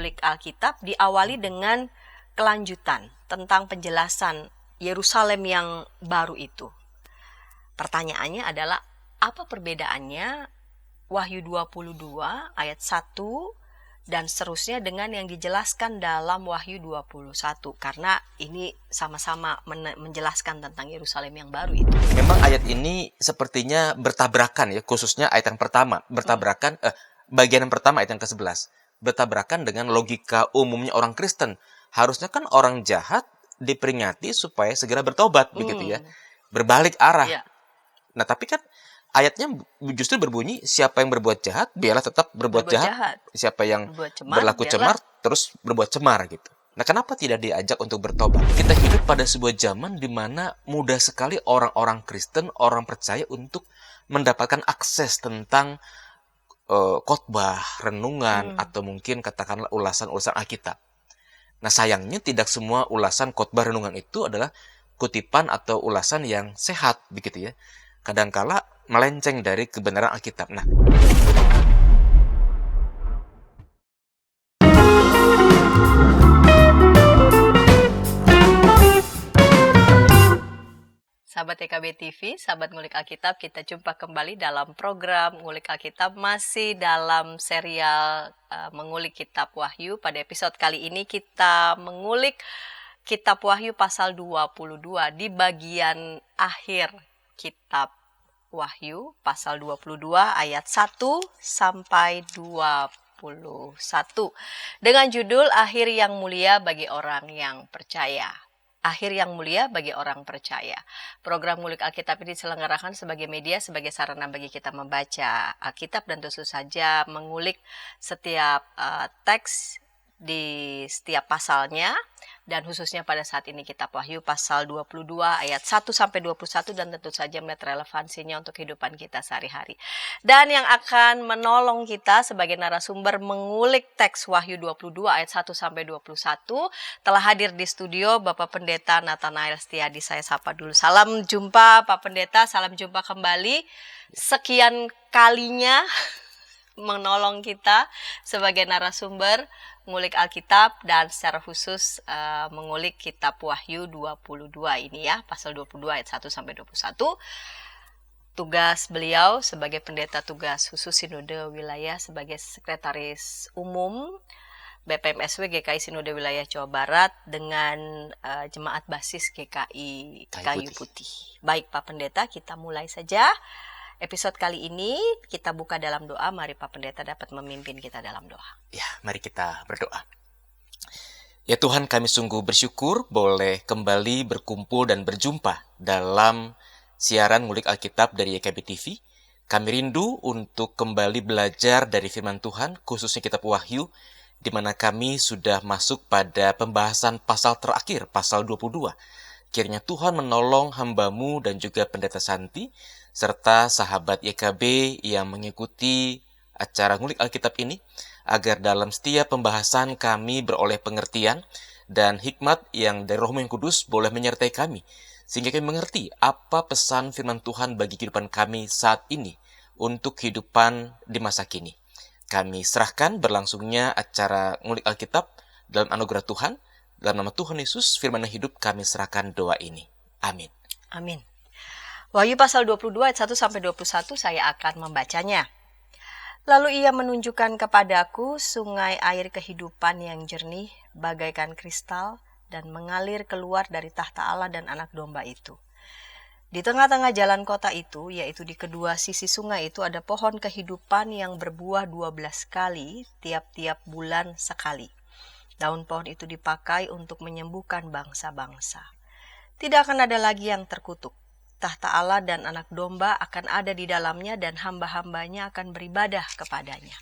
Ngulik Alkitab diawali dengan kelanjutan tentang penjelasan Yerusalem yang baru itu. Pertanyaannya adalah, apa perbedaannya Wahyu 22 ayat 1 dan seterusnya dengan yang dijelaskan dalam Wahyu 21? Karena ini sama-sama menjelaskan tentang Yerusalem yang baru itu. Memang ayat ini sepertinya bertabrakan ya, khususnya ayat yang pertama. Bertabrakan, bagian yang pertama ayat yang ke-11. Bertabrakan dengan logika umumnya orang Kristen. Harusnya kan orang jahat diperingati supaya segera bertobat, begitu ya. Berbalik arah. Ya. Nah, tapi kan ayatnya justru berbunyi, siapa yang berbuat jahat, biarlah tetap berbuat jahat. Siapa yang berlaku cemar, terus berbuat cemar gitu. Nah, kenapa tidak diajak untuk bertobat? Kita hidup pada sebuah zaman di mana mudah sekali orang-orang Kristen, orang percaya untuk mendapatkan akses tentang khotbah, renungan, atau mungkin katakanlah ulasan-ulasan Alkitab. Nah, sayangnya tidak semua ulasan khotbah renungan itu adalah kutipan atau ulasan yang sehat, begitu ya. Kadangkala melenceng dari kebenaran Alkitab. Nah, Sahabat TKB TV, sahabat Ngulik Alkitab, kita jumpa kembali dalam program Ngulik Alkitab, masih dalam serial mengulik kitab Wahyu. Pada episode kali ini kita mengulik kitab Wahyu pasal 22 di bagian akhir kitab Wahyu pasal 22 ayat 1 sampai 21 dengan judul Akhir yang Mulia bagi Orang yang Percaya. Akhir yang mulia bagi orang percaya. Program Ngulik Alkitab ini diselenggarakan sebagai media, sebagai sarana bagi kita membaca Alkitab dan tentu saja mengulik setiap teks di setiap pasalnya, dan khususnya pada saat ini kitab Wahyu pasal 22 ayat 1 sampai 21, dan tentu saja melihat relevansinya untuk kehidupan kita sehari-hari. Dan yang akan menolong kita sebagai narasumber mengulik teks Wahyu 22 ayat 1 sampai 21 telah hadir di studio Bapak Pendeta Nathanael Setiadi. Saya sapa dulu. Salam jumpa Pak Pendeta, salam jumpa kembali. Sekian kalinya menolong kita sebagai narasumber mengulik Alkitab dan secara khusus mengulik kitab Wahyu 22 ini ya, pasal 22 ayat 1 sampai 21. Tugas beliau sebagai pendeta tugas khusus Sinode Wilayah sebagai Sekretaris Umum BPMSW GKI Sinode Wilayah Jawa Barat dengan Jemaat Basis GKI Kayu Putih. Baik Pak Pendeta, kita mulai saja. Episode kali ini kita buka dalam doa. Mari Pak Pendeta dapat memimpin kita dalam doa. Ya, mari kita berdoa. Ya Tuhan, kami sungguh bersyukur boleh kembali berkumpul dan berjumpa dalam siaran Ngulik Alkitab dari YKB TV. Kami rindu untuk kembali belajar dari firman Tuhan, khususnya kitab Wahyu, di mana kami sudah masuk pada pembahasan pasal terakhir, pasal 22. Kiranya Tuhan menolong hamba-Mu dan juga Pendeta Santi, serta sahabat YKB yang mengikuti acara Ngulik Alkitab ini, agar dalam setiap pembahasan kami beroleh pengertian dan hikmat yang dari Roh-Mu yang Kudus boleh menyertai kami, sehingga kami mengerti apa pesan firman Tuhan bagi kehidupan kami saat ini untuk kehidupan di masa kini. Kami serahkan berlangsungnya acara Ngulik Alkitab dalam anugerah Tuhan. Dalam nama Tuhan Yesus, firman yang hidup, kami serahkan doa ini. Amin. Amin. Wahyu pasal 22 ayat 1 sampai 21 saya akan membacanya. Lalu ia menunjukkan kepadaku sungai air kehidupan yang jernih bagaikan kristal dan mengalir keluar dari tahta Allah dan anak domba itu. Di tengah-tengah jalan kota itu, yaitu di kedua sisi sungai itu, ada pohon kehidupan yang berbuah 12 kali tiap-tiap bulan sekali. Daun pohon itu dipakai untuk menyembuhkan bangsa-bangsa. Tidak akan ada lagi yang terkutuk. Tahta Allah dan anak domba akan ada di dalamnya dan hamba-hambanya akan beribadah kepadanya.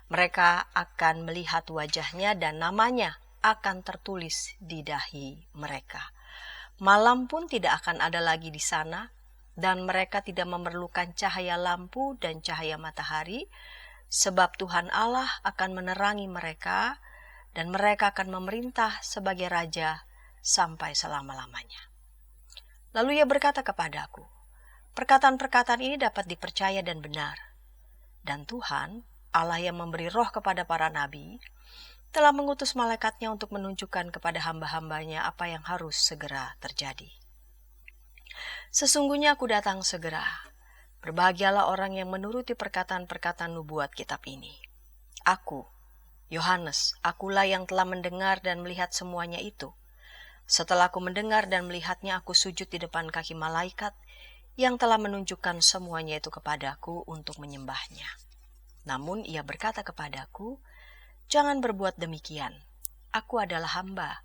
Mereka akan melihat wajahnya dan namanya akan tertulis di dahi mereka. Malam pun tidak akan ada lagi di sana, dan mereka tidak memerlukan cahaya lampu dan cahaya matahari, sebab Tuhan Allah akan menerangi mereka, dan mereka akan memerintah sebagai raja sampai selama-lamanya. Lalu ia berkata kepadaku, perkataan-perkataan ini dapat dipercaya dan benar. Dan Tuhan, Allah yang memberi roh kepada para nabi, telah mengutus malaikatnya untuk menunjukkan kepada hamba-hambanya apa yang harus segera terjadi. Sesungguhnya aku datang segera. Berbahagialah orang yang menuruti perkataan-perkataan nubuat kitab ini. Aku, Yohanes, akulah yang telah mendengar dan melihat semuanya itu. Setelah aku mendengar dan melihatnya, aku sujud di depan kaki malaikat yang telah menunjukkan semuanya itu kepadaku untuk menyembahnya. Namun ia berkata kepadaku, "Jangan berbuat demikian. Aku adalah hamba,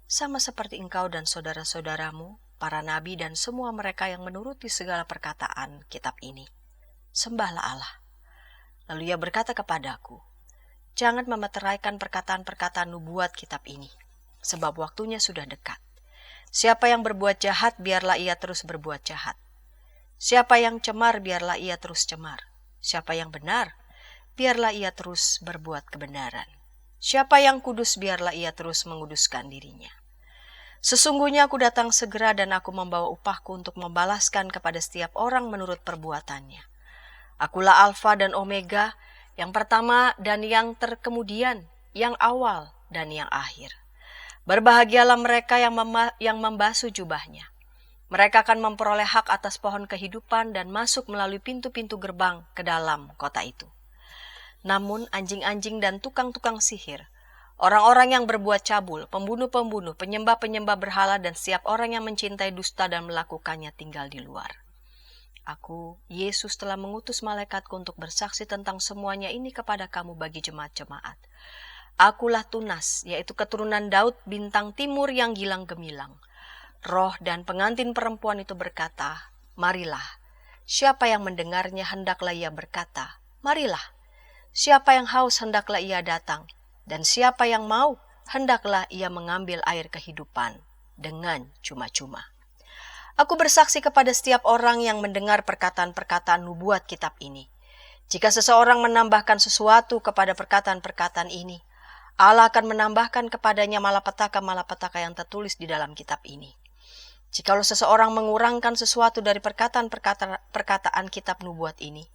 sama seperti engkau dan saudara-saudaramu, para nabi dan semua mereka yang menuruti segala perkataan kitab ini. Sembahlah Allah." Lalu ia berkata kepadaku, "Jangan memeteraikan perkataan-perkataan nubuat kitab ini, sebab waktunya sudah dekat. Siapa yang berbuat jahat, biarlah ia terus berbuat jahat. Siapa yang cemar, biarlah ia terus cemar. Siapa yang benar, biarlah ia terus berbuat kebenaran. Siapa yang kudus, biarlah ia terus menguduskan dirinya. Sesungguhnya aku datang segera dan aku membawa upahku untuk membalaskan kepada setiap orang menurut perbuatannya. Akulah Alfa dan Omega, yang pertama dan yang terkemudian, yang awal dan yang akhir. Berbahagialah mereka yang membasuh jubahnya. Mereka akan memperoleh hak atas pohon kehidupan dan masuk melalui pintu-pintu gerbang ke dalam kota itu. Namun anjing-anjing dan tukang-tukang sihir, orang-orang yang berbuat cabul, pembunuh-pembunuh, penyembah-penyembah berhala, dan setiap orang yang mencintai dusta dan melakukannya tinggal di luar. Aku, Yesus, telah mengutus malaikatku untuk bersaksi tentang semuanya ini kepada kamu bagi jemaat-jemaat. Akulah Tunas, yaitu keturunan Daud bintang timur yang gilang gemilang. Roh dan pengantin perempuan itu berkata, "Marilah." Siapa yang mendengarnya hendaklah ia berkata, "Marilah." Siapa yang haus hendaklah ia datang, dan siapa yang mau hendaklah ia mengambil air kehidupan dengan cuma-cuma. Aku bersaksi kepada setiap orang yang mendengar perkataan-perkataan nubuat kitab ini. Jika seseorang menambahkan sesuatu kepada perkataan-perkataan ini, Allah akan menambahkan kepadanya malapetaka-malapetaka yang tertulis di dalam kitab ini. Jikalau seseorang mengurangkan sesuatu dari perkataan kitab nubuat ini,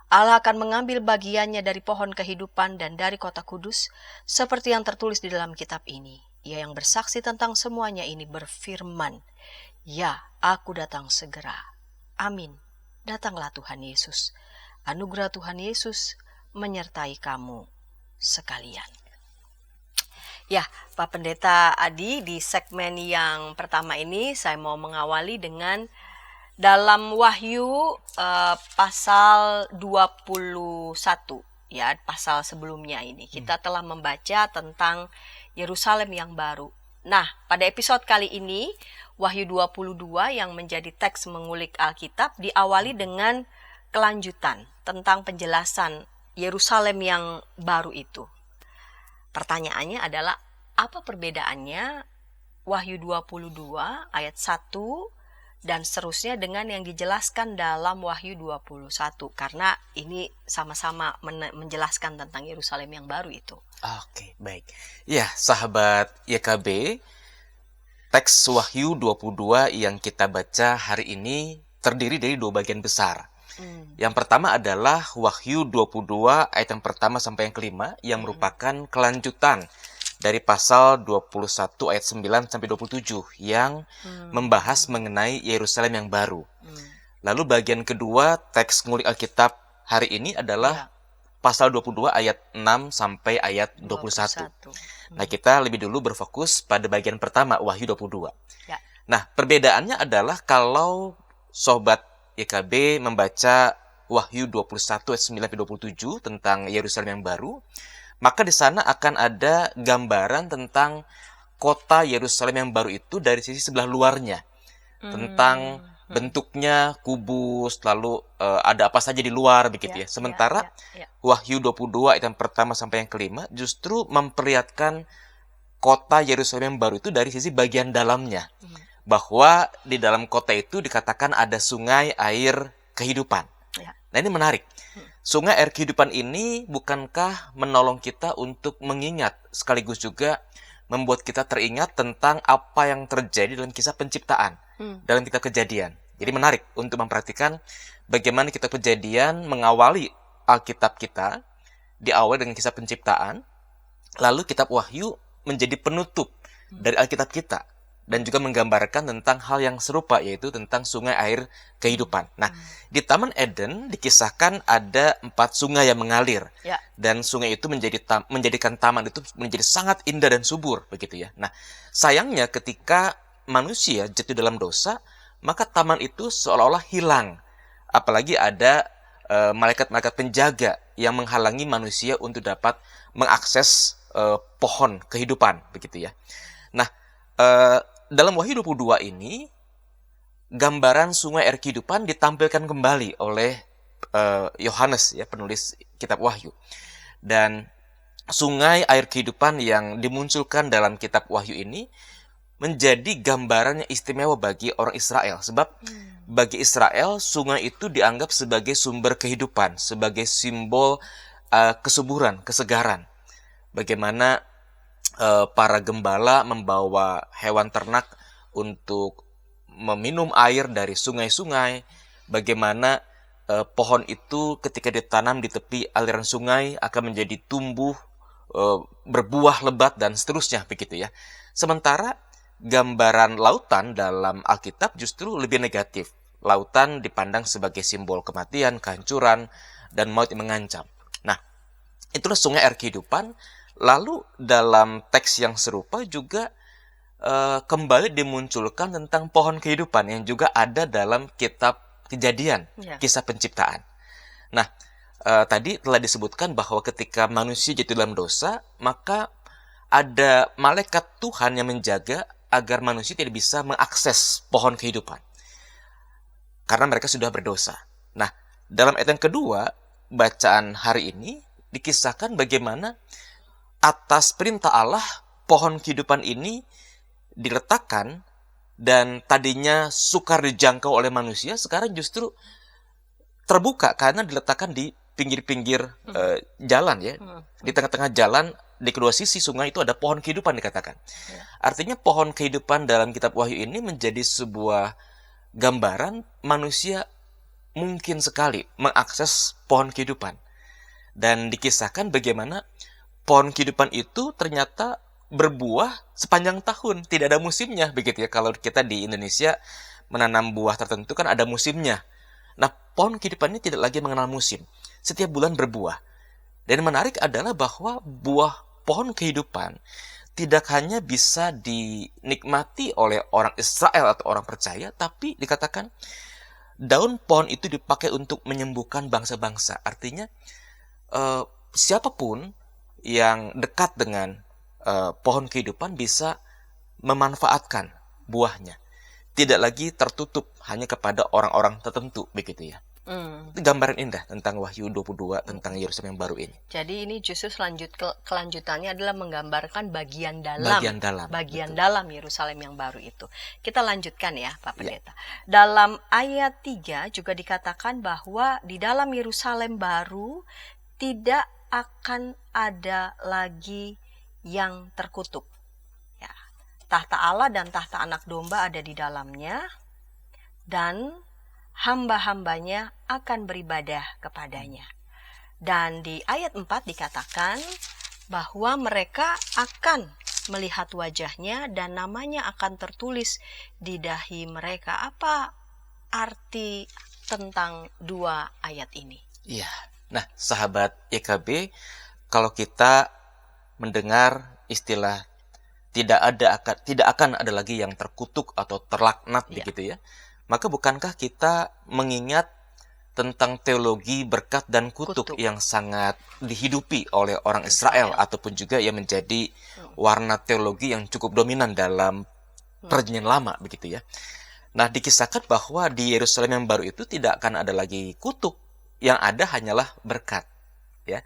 Allah akan mengambil bagiannya dari pohon kehidupan dan dari kota kudus, seperti yang tertulis di dalam kitab ini. Ia yang bersaksi tentang semuanya ini berfirman, "Ya, aku datang segera. Amin. Datanglah Tuhan Yesus. Anugerah Tuhan Yesus menyertai kamu sekalian." Ya, Pak Pendeta Adi, di segmen yang pertama ini saya mau mengawali dengan dalam Wahyu pasal 21, ya, pasal sebelumnya ini kita telah membaca tentang Yerusalem yang baru. Nah, pada episode kali ini Wahyu 22 yang menjadi teks mengulik Alkitab diawali dengan kelanjutan tentang penjelasan Yerusalem yang baru itu. Pertanyaannya adalah, apa perbedaannya Wahyu 22 ayat 1 dan seterusnya dengan yang dijelaskan dalam Wahyu 21? Karena ini sama-sama menjelaskan tentang Yerusalem yang baru itu. Oke, baik. Ya, sahabat YKB, teks Wahyu 22 yang kita baca hari ini terdiri dari dua bagian besar. Yang pertama adalah Wahyu 22 ayat yang pertama sampai yang kelima, yang merupakan kelanjutan dari pasal 21 ayat 9 sampai 27 yang membahas mengenai Yerusalem yang baru. Lalu bagian kedua teks ngulik Alkitab hari ini adalah pasal 22 ayat 6 sampai ayat 21. Nah, kita lebih dulu berfokus pada bagian pertama Wahyu 22. Ya. Nah, perbedaannya adalah kalau sobat YKB membaca Wahyu 21 ayat 9 sampai 27 tentang Yerusalem yang baru, maka di sana akan ada gambaran tentang kota Yerusalem yang baru itu dari sisi sebelah luarnya. Tentang bentuknya kubus, lalu ada apa saja di luar begitu ya. Sementara Wahyu 22 ayat yang pertama sampai yang kelima justru memperlihatkan kota Yerusalem yang baru itu dari sisi bagian dalamnya. Bahwa di dalam kota itu dikatakan ada sungai air kehidupan. Nah, ini menarik. Sungai air kehidupan ini bukankah menolong kita untuk mengingat sekaligus juga membuat kita teringat tentang apa yang terjadi dalam kisah penciptaan, dalam kitab Kejadian. Jadi menarik untuk memperhatikan bagaimana kitab Kejadian mengawali Alkitab kita, diawali dengan kisah penciptaan, lalu kitab Wahyu menjadi penutup dari Alkitab kita dan juga menggambarkan tentang hal yang serupa, yaitu tentang sungai air kehidupan. Nah, di Taman Eden dikisahkan ada 4 sungai yang mengalir, Ya. dan sungai itu menjadikan taman itu menjadi sangat indah dan subur, begitu ya. Nah, sayangnya ketika manusia jatuh dalam dosa, maka taman itu seolah-olah hilang. Apalagi ada malaikat-malaikat penjaga yang menghalangi manusia untuk dapat mengakses pohon kehidupan, begitu ya. Nah, dalam Wahyu 22 ini, gambaran sungai air kehidupan ditampilkan kembali oleh Yohanes, ya, penulis kitab Wahyu. Dan sungai air kehidupan yang dimunculkan dalam kitab Wahyu ini menjadi gambaran yang istimewa bagi orang Israel. Sebab bagi Israel, sungai itu dianggap sebagai sumber kehidupan, sebagai simbol kesuburan, kesegaran. Bagaimana para gembala membawa hewan ternak untuk meminum air dari sungai-sungai, bagaimana pohon itu ketika ditanam di tepi aliran sungai akan menjadi tumbuh, berbuah lebat, dan seterusnya, begitu ya. Sementara gambaran lautan dalam Alkitab justru lebih negatif. Lautan dipandang sebagai simbol kematian, kehancuran, dan maut yang mengancam. Nah, itulah sungai air kehidupan. Lalu dalam teks yang serupa juga kembali dimunculkan tentang pohon kehidupan yang juga ada dalam kitab Kejadian, kisah penciptaan. Nah, tadi telah disebutkan bahwa ketika manusia jatuh dalam dosa, maka ada malaikat Tuhan yang menjaga agar manusia tidak bisa mengakses pohon kehidupan, karena mereka sudah berdosa. Nah, dalam ayat yang kedua, bacaan hari ini dikisahkan bagaimana atas perintah Allah, pohon kehidupan ini diletakkan, dan tadinya sukar dijangkau oleh manusia, sekarang justru terbuka karena diletakkan di pinggir-pinggir jalan, ya. Di tengah-tengah jalan, di kedua sisi sungai itu ada pohon kehidupan dikatakan. Artinya pohon kehidupan dalam kitab Wahyu ini menjadi sebuah gambaran manusia mungkin sekali mengakses pohon kehidupan. Dan dikisahkan bagaimana pohon kehidupan itu ternyata berbuah sepanjang tahun, tidak ada musimnya, begitu ya. Kalau kita di Indonesia menanam buah tertentu kan ada musimnya. Nah, pohon kehidupan ini tidak lagi mengenal musim, setiap bulan berbuah. Dan menarik adalah bahwa buah pohon kehidupan tidak hanya bisa dinikmati oleh orang Israel atau orang percaya, tapi dikatakan daun pohon itu dipakai untuk menyembuhkan bangsa-bangsa. Artinya siapapun yang dekat dengan pohon kehidupan bisa memanfaatkan buahnya. Tidak lagi tertutup hanya kepada orang-orang tertentu, begitu ya. Itu gambaran indah tentang Wahyu 22, tentang Yerusalem yang baru ini. Jadi ini justru kelanjutannya adalah menggambarkan bagian dalam Yerusalem yang baru itu. Kita lanjutkan ya, Pak Pendeta. Dalam ayat 3 juga dikatakan bahwa di dalam Yerusalem baru tidak akan ada lagi yang terkutuk. Ya. Tahta Allah dan tahta anak domba ada di dalamnya, dan hamba-hambanya akan beribadah kepadanya. Dan di ayat 4 dikatakan bahwa mereka akan melihat wajahnya dan namanya akan tertulis di dahi mereka. Apa arti tentang dua ayat ini? Iya. Nah, sahabat YKB, kalau kita mendengar istilah tidak akan ada lagi yang terkutuk atau terlaknat, begitu ya, maka bukankah kita mengingat tentang teologi berkat dan kutuk yang sangat dihidupi oleh orang Israel, ataupun juga yang menjadi warna teologi yang cukup dominan dalam Perjanjian Lama, begitu ya. Nah, dikisahkan bahwa di Yerusalem yang baru itu tidak akan ada lagi kutuk, yang ada hanyalah berkat, ya.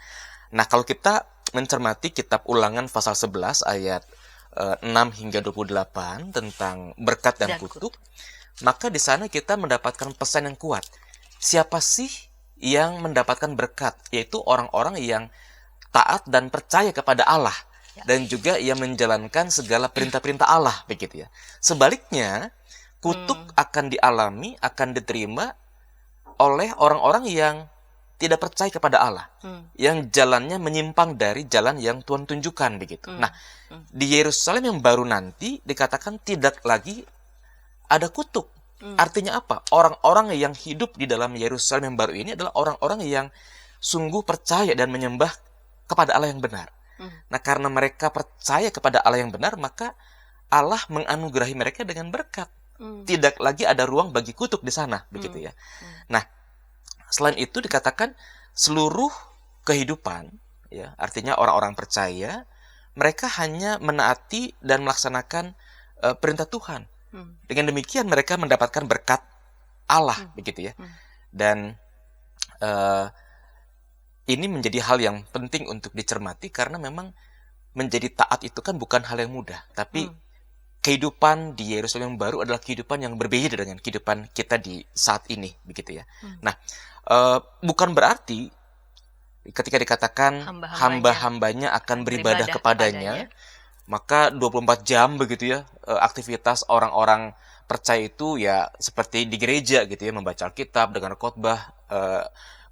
Nah, kalau kita mencermati kitab Ulangan pasal 11 ayat 6 hingga 28 tentang berkat dan kutuk, maka di sana kita mendapatkan pesan yang kuat. Siapa sih yang mendapatkan berkat? Yaitu orang-orang yang taat dan percaya kepada Allah, dan juga yang menjalankan segala perintah-perintah Allah, begitu ya. Sebaliknya, kutuk akan dialami, akan diterima oleh orang-orang yang tidak percaya kepada Allah, yang jalannya menyimpang dari jalan yang Tuhan tunjukkan begitu. Nah, di Yerusalem yang baru nanti dikatakan tidak lagi ada kutuk. Artinya apa? Orang-orang yang hidup di dalam Yerusalem yang baru ini adalah orang-orang yang sungguh percaya dan menyembah kepada Allah yang benar. Nah, karena mereka percaya kepada Allah yang benar, maka Allah menganugerahi mereka dengan berkat. Tidak lagi ada ruang bagi kutuk di sana, begitu ya. Nah, selain itu dikatakan seluruh kehidupan, ya, artinya orang-orang percaya, mereka hanya menaati dan melaksanakan perintah Tuhan. Dengan demikian mereka mendapatkan berkat Allah, begitu ya. Dan ini menjadi hal yang penting untuk dicermati karena memang menjadi taat itu kan bukan hal yang mudah. Tapi kehidupan di Yerusalem yang baru adalah kehidupan yang berbeda dengan kehidupan kita di saat ini, begitu ya. Nah, bukan berarti ketika dikatakan hamba-hambanya akan beribadah kepadanya, maka 24 jam begitu ya, aktivitas orang-orang percaya itu ya seperti di gereja gitu ya, membaca Alkitab, dengar khotbah,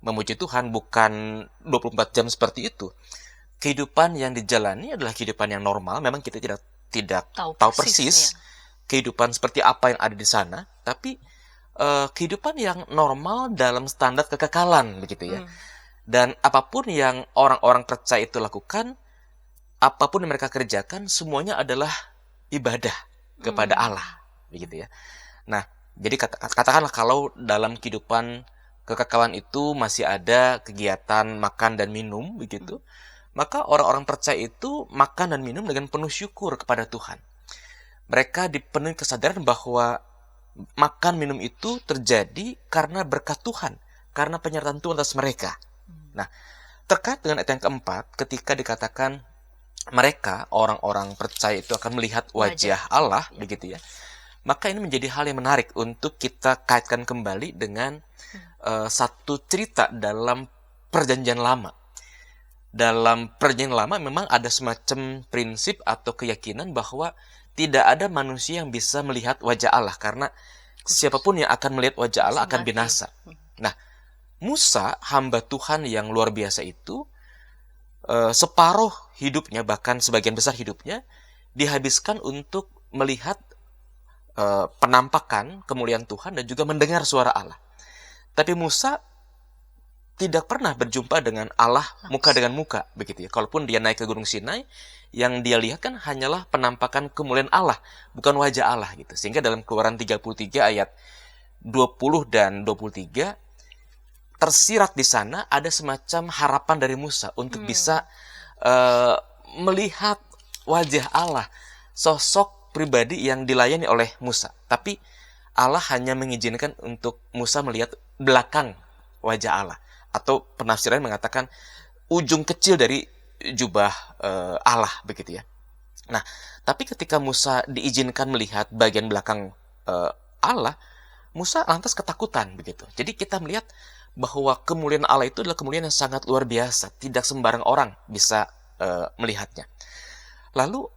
memuji Tuhan, bukan 24 jam seperti itu. Kehidupan yang dijalani adalah kehidupan yang normal. Memang kita tidak tahu persis kehidupan seperti apa yang ada di sana, tapi kehidupan yang normal dalam standar kekekalan begitu ya. Dan apapun yang orang-orang percaya itu lakukan, apapun yang mereka kerjakan, semuanya adalah ibadah kepada Allah, begitu ya. Nah, jadi katakanlah kalau dalam kehidupan kekekalan itu masih ada kegiatan makan dan minum, begitu, maka orang-orang percaya itu makan dan minum dengan penuh syukur kepada Tuhan. Mereka dipenuhi kesadaran bahwa makan minum itu terjadi karena berkat Tuhan, karena penyertaan Tuhan atas mereka. Nah, terkait dengan ayat yang keempat, ketika dikatakan mereka, orang-orang percaya itu akan melihat wajah Allah, begitu ya. Maka ini menjadi hal yang menarik untuk kita kaitkan kembali dengan satu cerita dalam Perjanjian Lama. Dalam Perjanjian Lama memang ada semacam prinsip atau keyakinan bahwa tidak ada manusia yang bisa melihat wajah Allah, karena siapapun yang akan melihat wajah Allah akan binasa. Nah, Musa, hamba Tuhan yang luar biasa itu, separuh hidupnya, bahkan sebagian besar hidupnya, dihabiskan untuk melihat penampakan kemuliaan Tuhan dan juga mendengar suara Allah. Tapi Musa tidak pernah berjumpa dengan Allah muka dengan muka, begitu ya. Kalaupun dia naik ke Gunung Sinai, yang dia lihat kan hanyalah penampakan kemuliaan Allah, bukan wajah Allah gitu. Sehingga dalam Keluaran 33 ayat 20 dan 23 tersirat di sana ada semacam harapan dari Musa untuk bisa melihat wajah Allah, sosok pribadi yang dilayani oleh Musa. Tapi Allah hanya mengizinkan untuk Musa melihat belakang wajah Allah, atau penafsiran mengatakan ujung kecil dari jubah Allah, begitu ya. Nah, tapi ketika Musa diizinkan melihat bagian belakang Allah, Musa lantas ketakutan, begitu. Jadi kita melihat bahwa kemuliaan Allah itu adalah kemuliaan yang sangat luar biasa, tidak sembarang orang bisa melihatnya. Lalu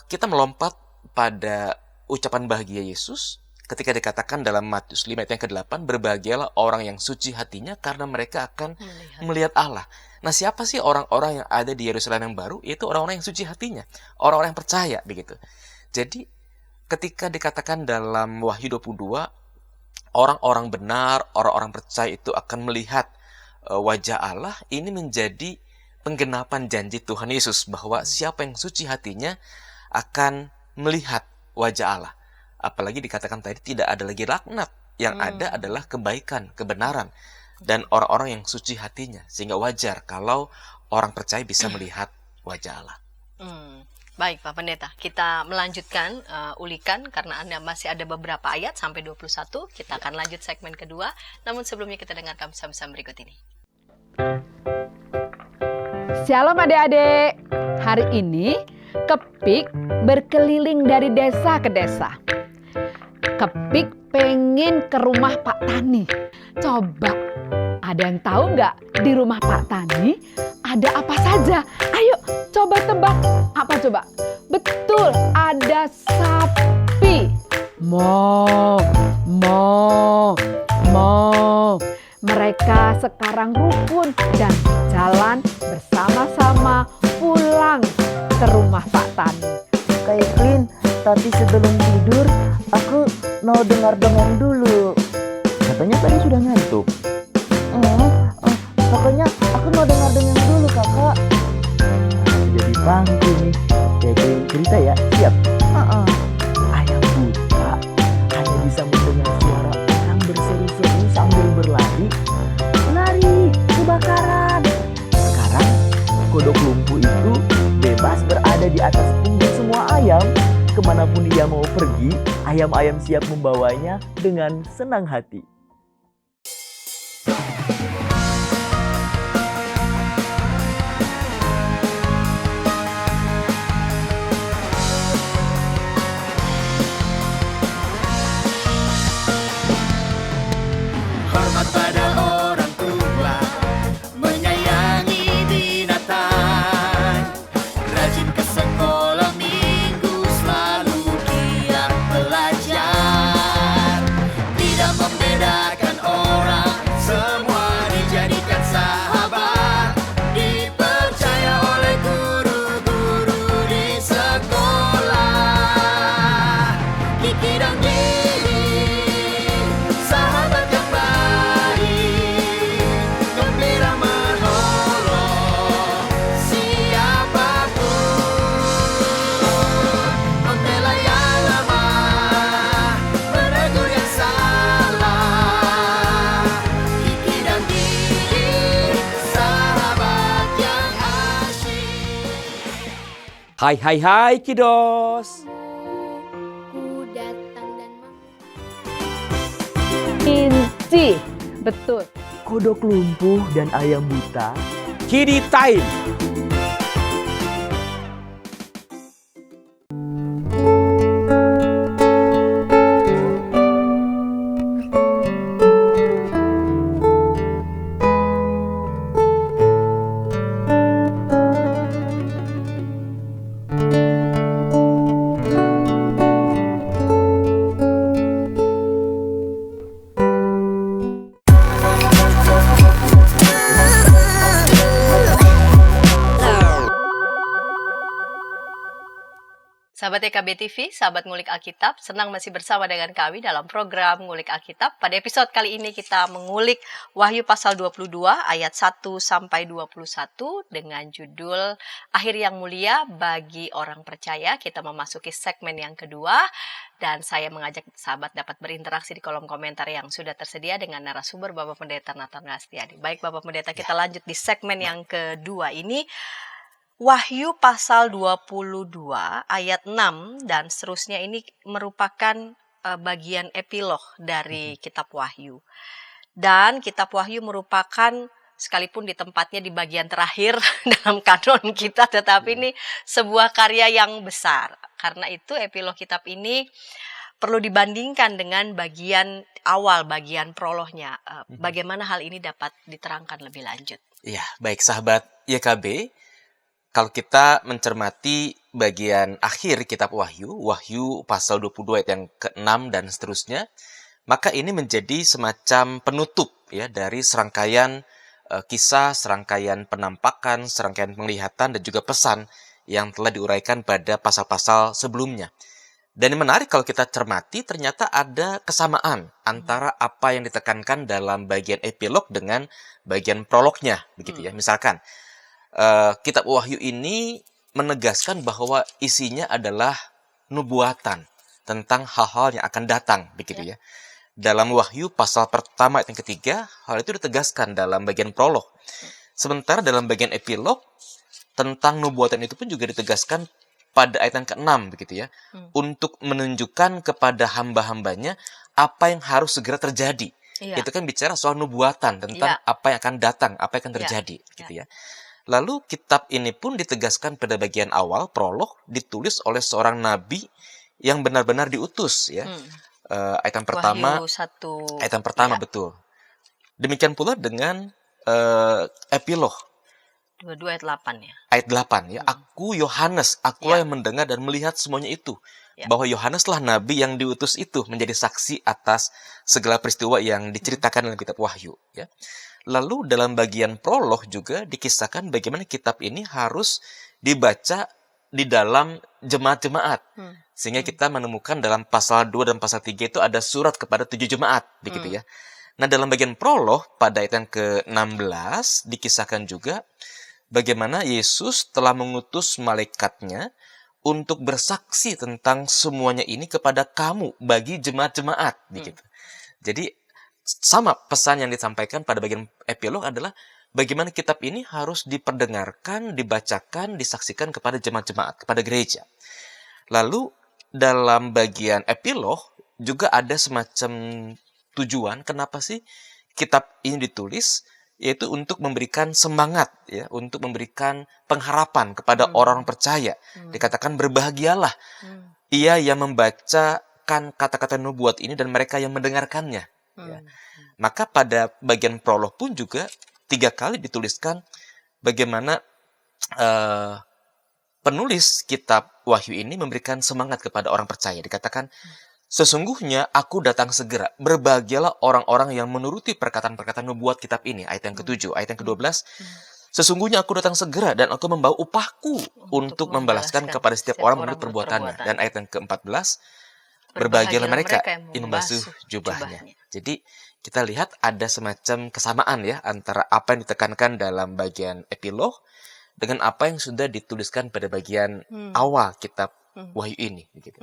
kita melompat pada ucapan bahagia Yesus ketika dikatakan dalam Matius 5 ayat yang ke-8, berbahagialah orang yang suci hatinya karena mereka akan melihat Allah. Nah, siapa sih orang-orang yang ada di Yerusalem yang baru? Yaitu orang-orang yang suci hatinya, orang-orang yang percaya, begitu. Jadi ketika dikatakan dalam Wahyu 22, orang-orang benar, orang-orang percaya itu akan melihat wajah Allah, ini menjadi penggenapan janji Tuhan Yesus bahwa siapa yang suci hatinya akan melihat wajah Allah. Apalagi dikatakan tadi tidak ada lagi laknat, yang ada adalah kebaikan, kebenaran, dan orang-orang yang suci hatinya. Sehingga wajar kalau orang percaya bisa melihat wajah Allah. Baik Pak Pendeta, kita melanjutkan ulikan karena Anda masih ada beberapa ayat sampai 21. Kita akan lanjut segmen kedua, namun sebelumnya kita dengarkan pesan-pesan berikut ini. Shalom adik-adik, hari ini Kepik berkeliling dari desa ke desa. Kepik pengen ke rumah Pak Tani. Coba, ada yang tahu nggak di rumah Pak Tani ada apa saja? Ayo coba tebak, apa coba? Betul, ada sapi. Mo. Mereka mereka sekarang rukun dan jalan bersama-sama pulang ke rumah Pak Tani. Kak Evelyn, tapi sebelum tidur aku mau dengar dongeng dulu. Katanya tadi sudah ngantuk. Pokoknya aku mau dengar dongeng dulu kakak. Jadi pangku nih. Oke, cerita ya. Siap. Ayam buta hanya bisa mendengar suara orang berseru-seru sambil berlari. Lari, kebakaran. Sekarang kodok lumpuh itu bebas berada di atas punggung semua ayam. Kemanapun dia mau pergi, ayam-ayam siap membawanya dengan senang hati. Hormat pada orang tua, menyayangi binatang, rajin ke sekolah minggu, selalu giat belajar, tidak membedakan orang, semua dijadikan sahabat, dipercaya oleh guru-guru di sekolah. Kiki dan Didi, sahabat yang baik, gembira menolong siapapun, membela yang lemah, menegur yang salah. Kiki dan Didi, sahabat yang asyik. Hai kiddos. Ku datang dan Inci, betul. Kodok lumpuh dan ayam buta Kidi time. Sahabat EKB TV, sahabat Ngulik Alkitab, senang masih bersama dengan kami dalam program Ngulik Alkitab. Pada episode kali ini kita mengulik Wahyu pasal 22 ayat 1 sampai 21 dengan judul Akhir yang Mulia bagi Orang Percaya. Kita memasuki segmen yang kedua dan saya mengajak sahabat dapat berinteraksi di kolom komentar yang sudah tersedia dengan narasumber Bapak Pendeta Nathan Rastiadi. Baik Bapak Pendeta, kita lanjut di segmen yang kedua ini. Wahyu pasal 22 ayat 6 dan seterusnya ini merupakan bagian epilog dari kitab Wahyu. Dan kitab Wahyu merupakan, sekalipun di tempatnya di bagian terakhir dalam kanon kita, tetapi ini sebuah karya yang besar. Karena itu epilog kitab ini perlu dibandingkan dengan bagian awal, bagian prolognya. Bagaimana hal ini dapat diterangkan lebih lanjut? Ya, baik sahabat YKB. Kalau kita mencermati bagian akhir kitab Wahyu, Wahyu pasal 22 ayat yang ke-6 dan seterusnya, maka ini menjadi semacam penutup ya dari serangkaian kisah, serangkaian penampakan, serangkaian penglihatan dan juga pesan yang telah diuraikan pada pasal-pasal sebelumnya. Dan yang menarik kalau kita cermati, ternyata ada kesamaan antara apa yang ditekankan dalam bagian epilog dengan bagian prolognya, begitu ya. Misalkan kitab Wahyu ini menegaskan bahwa isinya adalah nubuatan tentang hal-hal yang akan datang, begitu ya. Dalam Wahyu pasal pertama ayat yang ketiga, hal itu ditegaskan dalam bagian prolog. Sementara dalam bagian epilog, tentang nubuatan itu pun juga ditegaskan pada ayat yang ke-6, begitu ya. Untuk menunjukkan kepada hamba-hambanya apa yang harus segera terjadi. Itu kan bicara soal nubuatan tentang apa yang akan datang, apa yang akan terjadi, gitu ya. Lalu kitab ini pun ditegaskan pada bagian awal, prolog, ditulis oleh seorang nabi yang benar-benar diutus ya. Ayat yang pertama, Wahyu 1. ayat yang pertama betul. Demikian pula dengan epilog. 22 ayat 8 ya. Ayat 8 ya. Aku Yohanes, akulah yang mendengar dan melihat semuanya itu. Bahwa Yohaneslah nabi yang diutus itu menjadi saksi atas segala peristiwa yang diceritakan dalam kitab Wahyu ya. Lalu dalam bagian prolog juga dikisahkan bagaimana kitab ini harus dibaca di dalam jemaat-jemaat. Sehingga kita menemukan dalam pasal 2 dan pasal 3 itu ada surat kepada 7 jemaat, begitu ya. Nah, dalam bagian prolog pada ayat yang ke-16 dikisahkan juga bagaimana Yesus telah mengutus malaikatnya untuk bersaksi tentang semuanya ini kepada kamu bagi jemaat-jemaat, begitu. Jadi sama pesan yang disampaikan pada bagian epilog adalah bagaimana kitab ini harus diperdengarkan, dibacakan, disaksikan kepada jemaat-jemaat, kepada gereja. Lalu dalam bagian epilog juga ada semacam tujuan kenapa sih kitab ini ditulis, yaitu untuk memberikan semangat, ya, untuk memberikan pengharapan kepada orang percaya. Dikatakan berbahagialah ia yang membacakan kata-kata nubuat ini dan mereka yang mendengarkannya. Ya. Maka pada bagian prolog pun juga 3 kali dituliskan bagaimana penulis kitab Wahyu ini memberikan semangat kepada orang percaya. Dikatakan, sesungguhnya aku datang segera. Berbahagialah orang-orang yang menuruti perkataan-perkataan nubuat kitab ini. Ayat yang ke-7. Ayat yang ke-12. Sesungguhnya aku datang segera dan aku membawa upahku untuk membalaskan kepada setiap orang menurut perbuatannya. Dan ayat yang ke-14. Berbahagialah mereka yang membasuh jubahnya. Jadi kita lihat ada semacam kesamaan ya antara apa yang ditekankan dalam bagian epilog dengan apa yang sudah dituliskan pada bagian awal kitab Wahyu ini. Begitu.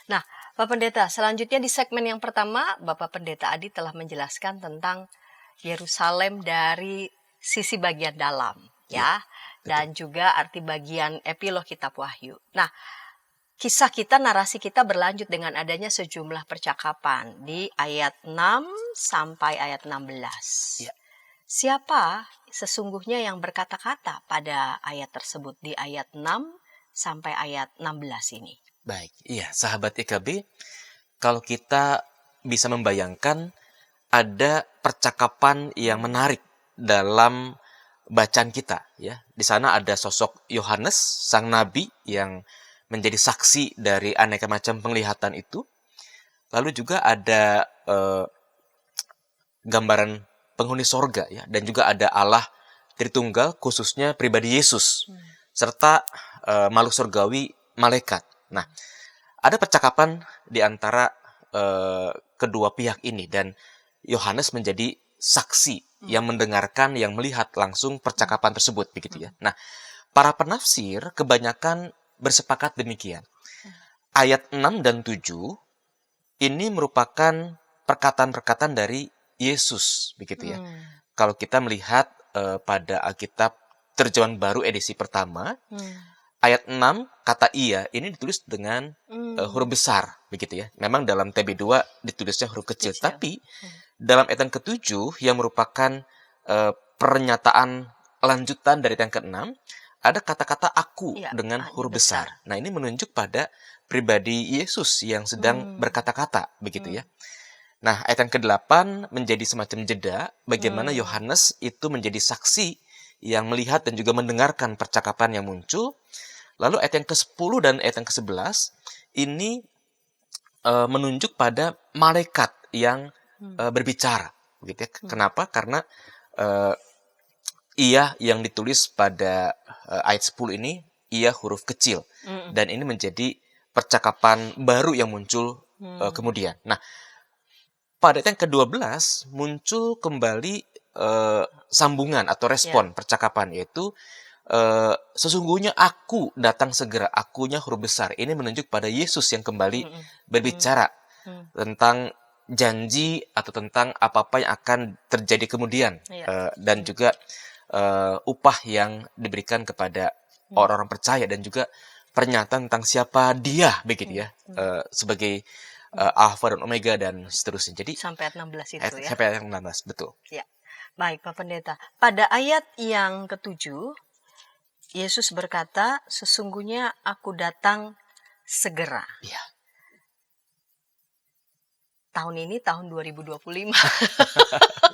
Nah, Pak Pendeta, selanjutnya di segmen yang pertama, Bapak Pendeta Adi telah menjelaskan tentang Yerusalem dari sisi bagian dalam, ya, dan juga arti bagian epilog kitab Wahyu. Nah, kisah kita, narasi kita berlanjut dengan adanya sejumlah percakapan di ayat 6 sampai ayat 16. Ya. Siapa sesungguhnya yang berkata-kata pada ayat tersebut di ayat 6 sampai ayat 16 ini? Baik, iya, sahabat EKB, kalau kita bisa membayangkan ada percakapan yang menarik dalam bacaan kita, ya. Di sana ada sosok Yohanes, sang nabi yang menjadi saksi dari aneka macam penglihatan itu. Lalu juga ada gambaran penghuni sorga, ya, dan juga ada Allah Tritunggal, khususnya pribadi Yesus, serta makhluk surgawi malaikat. Nah, ada percakapan di antara kedua pihak ini dan Yohanes menjadi saksi yang mendengarkan, yang melihat langsung percakapan tersebut, begitu ya. Nah, para penafsir kebanyakan bersepakat demikian. Ayat 6 dan 7 ini merupakan perkataan-perkataan dari Yesus, begitu ya. Kalau kita melihat pada Alkitab Terjemahan Baru edisi pertama, ayat 6, kata ia, ini ditulis dengan huruf besar, begitu ya. Memang dalam TB2 ditulisnya huruf kecil. Tapi dalam ayat yang ke-7, yang merupakan pernyataan lanjutan dari ayat yang ke-6, ada kata-kata aku dengan huruf besar. Nah, ini menunjuk pada pribadi Yesus yang sedang berkata-kata, begitu ya. Nah, ayat yang ke-8 menjadi semacam jeda, bagaimana Yohanes itu menjadi saksi yang melihat dan juga mendengarkan percakapan yang muncul. Lalu ayat yang ke-10 dan ayat yang ke-11 ini menunjuk pada malaikat yang berbicara, begitu ya. Kenapa? Karena ia yang ditulis pada ayat 10 ini, ia huruf kecil. Dan ini menjadi percakapan baru yang muncul kemudian. Nah, pada ayat yang ke-12 muncul kembali sambungan atau respon percakapan, yaitu sesungguhnya aku datang segera, akunya huruf besar. Ini menunjuk pada Yesus yang kembali berbicara tentang janji atau tentang apa-apa yang akan terjadi kemudian, dan juga upah yang diberikan kepada orang-orang percaya, dan juga pernyataan tentang siapa dia, begitu ya, sebagai Alfa dan Omega dan seterusnya. Jadi sampai ayat 16 itu ya. Sampai ayat 16, betul. Ya. Baik, Pak Pendeta. Pada ayat yang ke-7, Yesus berkata, sesungguhnya aku datang segera. Ya. Tahun ini tahun 2025.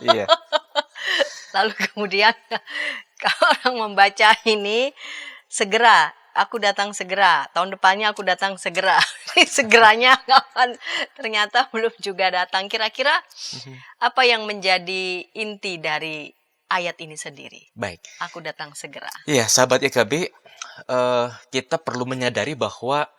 Iya. Lalu kemudian kalau orang membaca ini, segera, aku datang segera. Tahun depannya aku datang segera. Segeranya kapan? Ternyata belum juga datang. Kira-kira apa yang menjadi inti dari ayat ini sendiri? Baik. Aku datang segera. Ya, sahabat YKB, kita perlu menyadari bahwa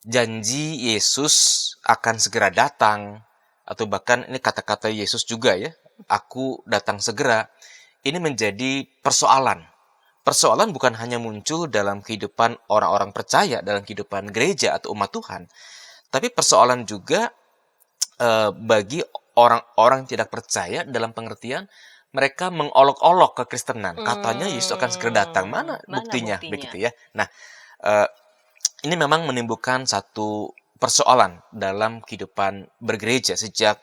janji Yesus akan segera datang, atau bahkan ini kata-kata Yesus juga ya, aku datang segera, ini menjadi persoalan. Persoalan bukan hanya muncul dalam kehidupan orang-orang percaya, dalam kehidupan gereja atau umat Tuhan, tapi persoalan juga bagi orang-orang yang tidak percaya dalam pengertian mereka mengolok-olok kekristenan. Katanya Yesus akan segera datang. Mana buktinya? Begitu ya. Nah, ini memang menimbulkan satu persoalan dalam kehidupan bergereja sejak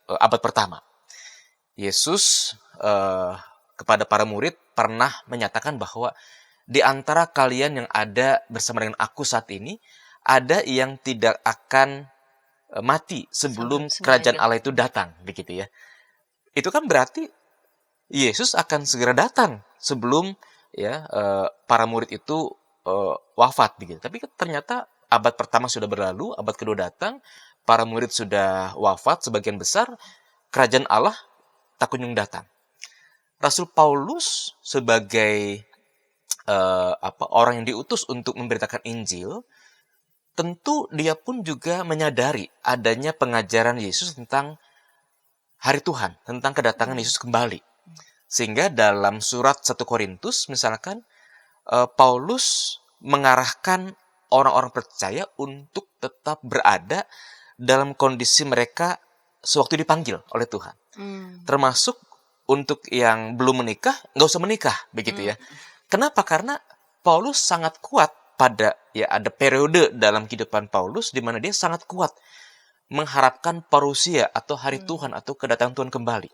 abad pertama. Yesus kepada para murid pernah menyatakan bahwa di antara kalian yang ada bersama dengan aku saat ini, ada yang tidak akan mati sebelum kerajaan Allah itu datang, begitu ya. Itu kan berarti Yesus akan segera datang sebelum ya para murid itu wafat, begitu. Tapi ternyata abad pertama sudah berlalu, abad kedua datang, para murid sudah wafat sebagian besar, kerajaan Allah tak kunjung datang. Rasul Paulus sebagai orang yang diutus untuk memberitakan Injil, tentu dia pun juga menyadari adanya pengajaran Yesus tentang hari Tuhan, tentang kedatangan Yesus kembali. Sehingga dalam surat 1 Korintus misalkan, Paulus mengarahkan orang-orang percaya untuk tetap berada dalam kondisi mereka sewaktu dipanggil oleh Tuhan. Termasuk untuk yang belum menikah, nggak usah menikah, begitu ya. Kenapa? Karena Paulus sangat kuat pada, ya ada periode dalam kehidupan Paulus di mana dia sangat kuat mengharapkan parousia atau hari Tuhan atau kedatangan Tuhan kembali.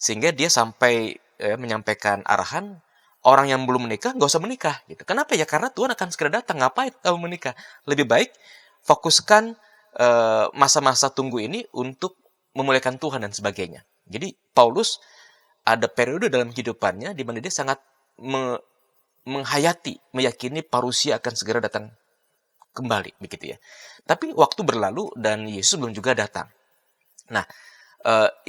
Sehingga dia sampai menyampaikan arahan, orang yang belum menikah nggak usah menikah gitu. Kenapa ya? Karena Tuhan akan segera datang. Ngapain kamu menikah? Lebih baik fokuskan masa-masa tunggu ini untuk memuliakan Tuhan dan sebagainya. Jadi Paulus ada periode dalam kehidupannya di mana dia sangat menghayati, meyakini parousia akan segera datang kembali, begitu ya. Tapi waktu berlalu dan Yesus belum juga datang. Nah,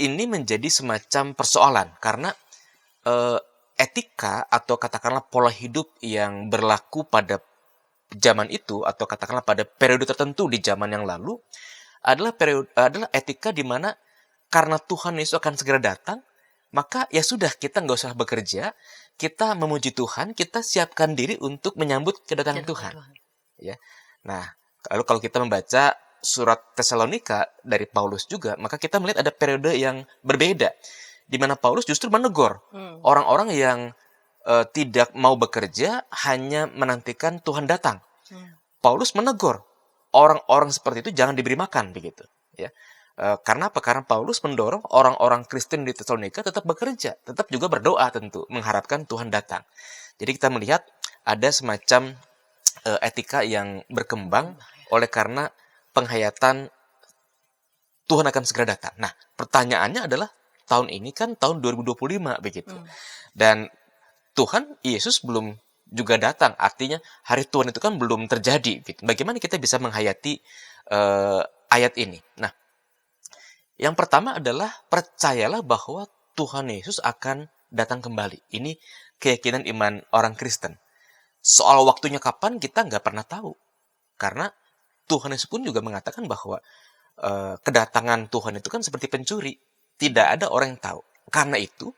ini menjadi semacam persoalan karena etika atau katakanlah pola hidup yang berlaku pada zaman itu atau katakanlah pada periode tertentu di zaman yang lalu adalah etika di mana karena Tuhan Yesus akan segera datang, maka ya sudah, kita nggak usah bekerja, kita memuji Tuhan, kita siapkan diri untuk menyambut kedatangan Tuhan. Ya. Nah, lalu kalau kita membaca surat Tesalonika dari Paulus juga, maka kita melihat ada periode yang berbeda, di mana Paulus justru menegur orang-orang yang tidak mau bekerja, hanya menantikan Tuhan datang. Paulus menegur orang-orang seperti itu jangan diberi makan, begitu. Ya. Karena apa? Karena Paulus mendorong orang-orang Kristen di Tesalonika tetap bekerja, tetap juga berdoa tentu, mengharapkan Tuhan datang. Jadi kita melihat ada semacam etika yang berkembang oleh karena penghayatan Tuhan akan segera datang. Nah, pertanyaannya adalah tahun ini kan tahun 2025 begitu. Dan Tuhan Yesus belum juga datang, artinya hari Tuhan itu kan belum terjadi gitu. Bagaimana kita bisa menghayati ayat ini? Nah, yang pertama adalah percayalah bahwa Tuhan Yesus akan datang kembali. Ini keyakinan iman orang Kristen. Soal waktunya kapan kita nggak pernah tahu. Karena Tuhan Yesus pun juga mengatakan bahwa kedatangan Tuhan itu kan seperti pencuri. Tidak ada orang yang tahu. Karena itu,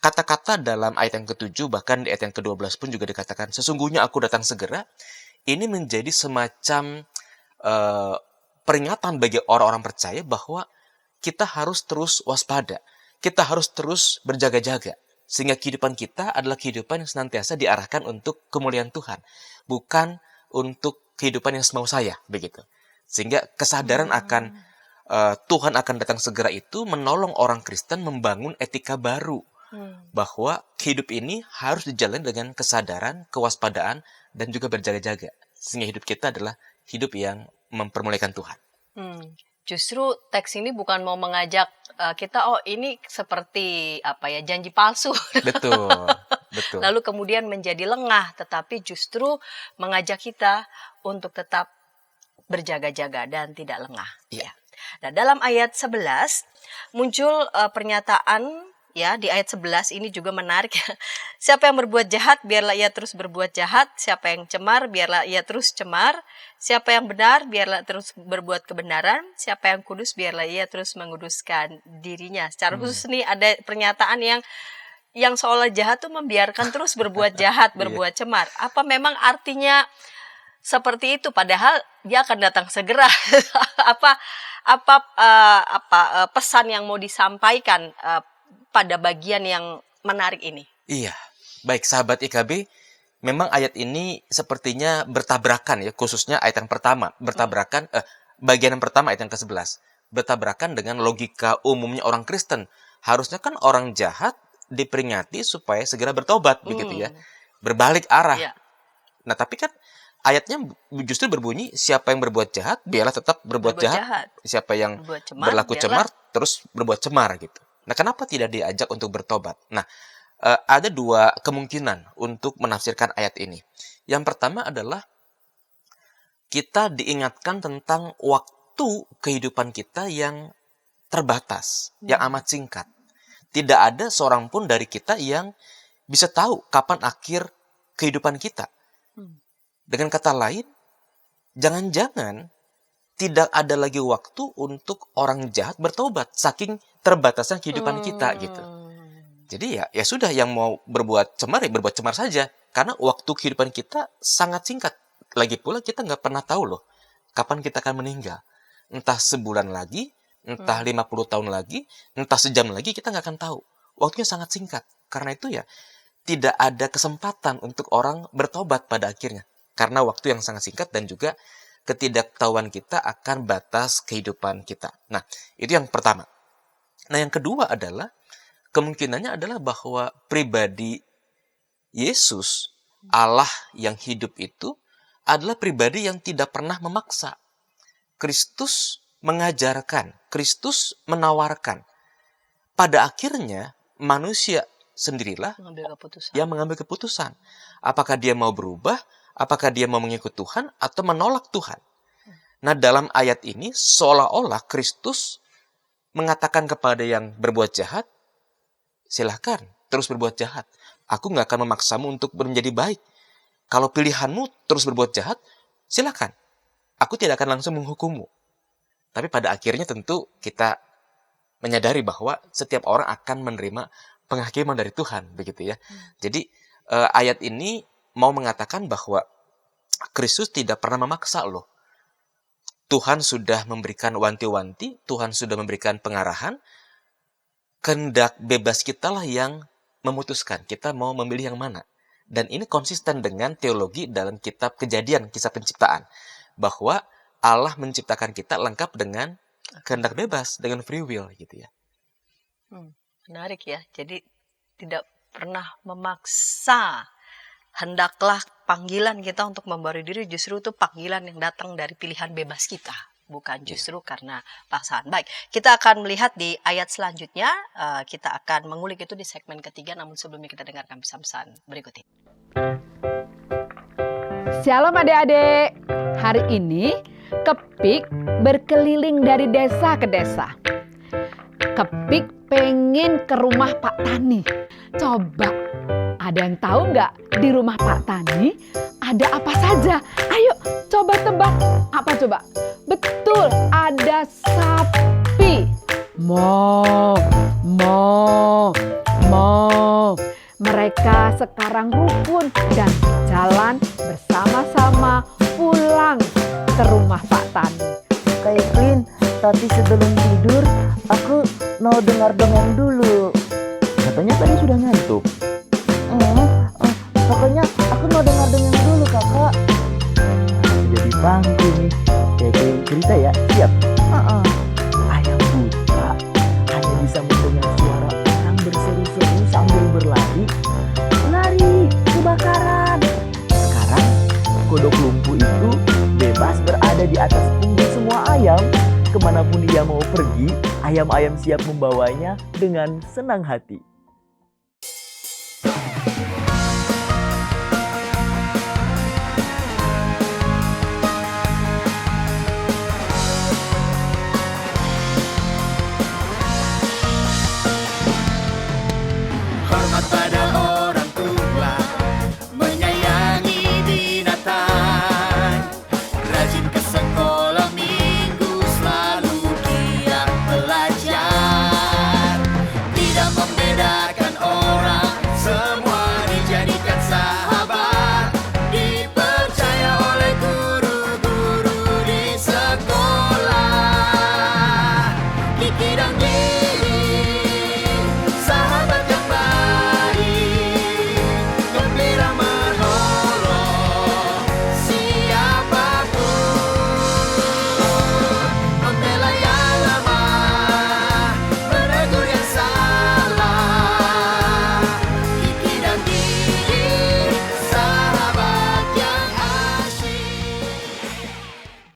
kata-kata dalam ayat yang ke-7, bahkan di ayat yang ke-12 pun juga dikatakan, sesungguhnya aku datang segera. Ini menjadi semacam peringatan bagi orang-orang percaya bahwa kita harus terus waspada. Kita harus terus berjaga-jaga. Sehingga kehidupan kita adalah kehidupan yang senantiasa diarahkan untuk kemuliaan Tuhan. Bukan untuk kehidupan yang semau saya, begitu. Sehingga kesadaran akan Tuhan akan datang segera itu menolong orang Kristen membangun etika baru. Bahwa hidup ini harus dijalani dengan kesadaran, kewaspadaan, dan juga berjaga-jaga. Sehingga hidup kita adalah hidup yang mempermuliakan Tuhan. Justru teks ini bukan mau mengajak kita, oh ini seperti apa ya, janji palsu. Betul, betul. Lalu kemudian menjadi lengah, tetapi justru mengajak kita untuk tetap berjaga-jaga dan tidak lengah. Iya. Ya. Nah, dalam ayat 11 muncul pernyataan ya, di ayat 11 ini juga menarik ya. Siapa yang berbuat jahat biarlah ia terus berbuat jahat, siapa yang cemar biarlah ia terus cemar, siapa yang benar biarlah terus berbuat kebenaran, siapa yang kudus biarlah ia terus menguduskan dirinya. Secara khusus nih ada pernyataan yang seolah jahat tuh membiarkan terus berbuat jahat, berbuat cemar. Apa memang artinya seperti itu, padahal dia akan datang segera? Pesan yang mau disampaikan pada bagian yang menarik ini? Iya, baik sahabat IKB, memang ayat ini sepertinya bertabrakan ya, khususnya ayat yang pertama, bagian yang pertama ayat yang ke-11, bertabrakan dengan logika umumnya orang Kristen. Harusnya kan orang jahat diperingati supaya segera bertobat, begitu ya, berbalik arah. Ya. Nah, tapi kan ayatnya justru berbunyi, siapa yang berbuat jahat, biarlah tetap berbuat jahat. Siapa yang Berbuat cemar, berlaku biarlah- cemar, terus berbuat cemar gitu. Nah, kenapa tidak diajak untuk bertobat? Nah, ada dua kemungkinan untuk menafsirkan ayat ini. Yang pertama adalah kita diingatkan tentang waktu kehidupan kita yang terbatas, yang amat singkat. Tidak ada seorang pun dari kita yang bisa tahu kapan akhir kehidupan kita. Dengan kata lain, jangan-jangan tidak ada lagi waktu untuk orang jahat bertobat, saking terbatasnya kehidupan kita gitu. Jadi ya sudah, yang mau berbuat cemar ya berbuat cemar saja, karena waktu kehidupan kita sangat singkat. Lagi pula kita nggak pernah tahu loh kapan kita akan meninggal. Entah sebulan lagi, entah 50 tahun lagi, entah sejam lagi, kita nggak akan tahu. Waktunya sangat singkat. Karena itu ya tidak ada kesempatan untuk orang bertobat pada akhirnya. Karena waktu yang sangat singkat dan juga ketidaktahuan kita akan batas kehidupan kita. Nah, itu yang pertama. Nah, yang kedua adalah kemungkinannya adalah bahwa pribadi Yesus, Allah yang hidup itu, adalah pribadi yang tidak pernah memaksa. Kristus mengajarkan, Kristus menawarkan. Pada akhirnya, manusia sendirilah Mengambil keputusan. yang mengambil keputusan. Apakah dia mau berubah, apakah dia mau mengikut Tuhan, atau menolak Tuhan. Nah, dalam ayat ini, seolah-olah Kristus mengatakan kepada yang berbuat jahat, silahkan terus berbuat jahat. Aku nggak akan memaksamu untuk menjadi baik. Kalau pilihanmu terus berbuat jahat, silahkan. Aku tidak akan langsung menghukummu. Tapi pada akhirnya tentu kita menyadari bahwa setiap orang akan menerima penghakiman dari Tuhan, begitu ya. Jadi ayat ini mau mengatakan bahwa Kristus tidak pernah memaksa loh. Tuhan sudah memberikan wanti-wanti, Tuhan sudah memberikan pengarahan. Kehendak bebas kita lah yang memutuskan kita mau memilih yang mana. Dan ini konsisten dengan teologi dalam kitab Kejadian, kisah penciptaan, bahwa Allah menciptakan kita lengkap dengan kehendak bebas, dengan free will gitu ya. Menarik ya. Jadi tidak pernah memaksa. Hendaklah panggilan kita untuk membaru diri, justru itu panggilan yang datang dari pilihan bebas kita, bukan justru karena paksaan. Baik, kita akan melihat di ayat selanjutnya. Kita akan mengulik itu di segmen ketiga, namun sebelumnya kita dengarkan pesan-pesan berikut ini. Shalom adik-adik. Hari ini Kepik berkeliling dari desa ke desa. Kepik pengen ke rumah Pak Tani. Coba, ada yang tahu nggak di rumah Pak Tani ada apa saja? Ayo coba tebak. Apa coba? Betul, ada sapi. Mo, mo, mo. Mereka sekarang rukun dan jalan bersama-sama pulang ke rumah Pak Tani. Kak Evelyn, tapi sebelum tidur aku mau dengar dongeng dulu. Katanya tadi sudah ngantuk. Pokoknya aku mau dengar dongeng dulu kakak. Jadi pangku nih. Kayak cerita ya, siap? Ayam buta hanya bisa mendengar suara orang berseru-seru sambil berlari. Lari, kebakaran. Sekarang kodok lumpuh itu bebas berada di atas punggung semua ayam. Kemanapun dia mau pergi, ayam-ayam siap membawanya dengan senang hati.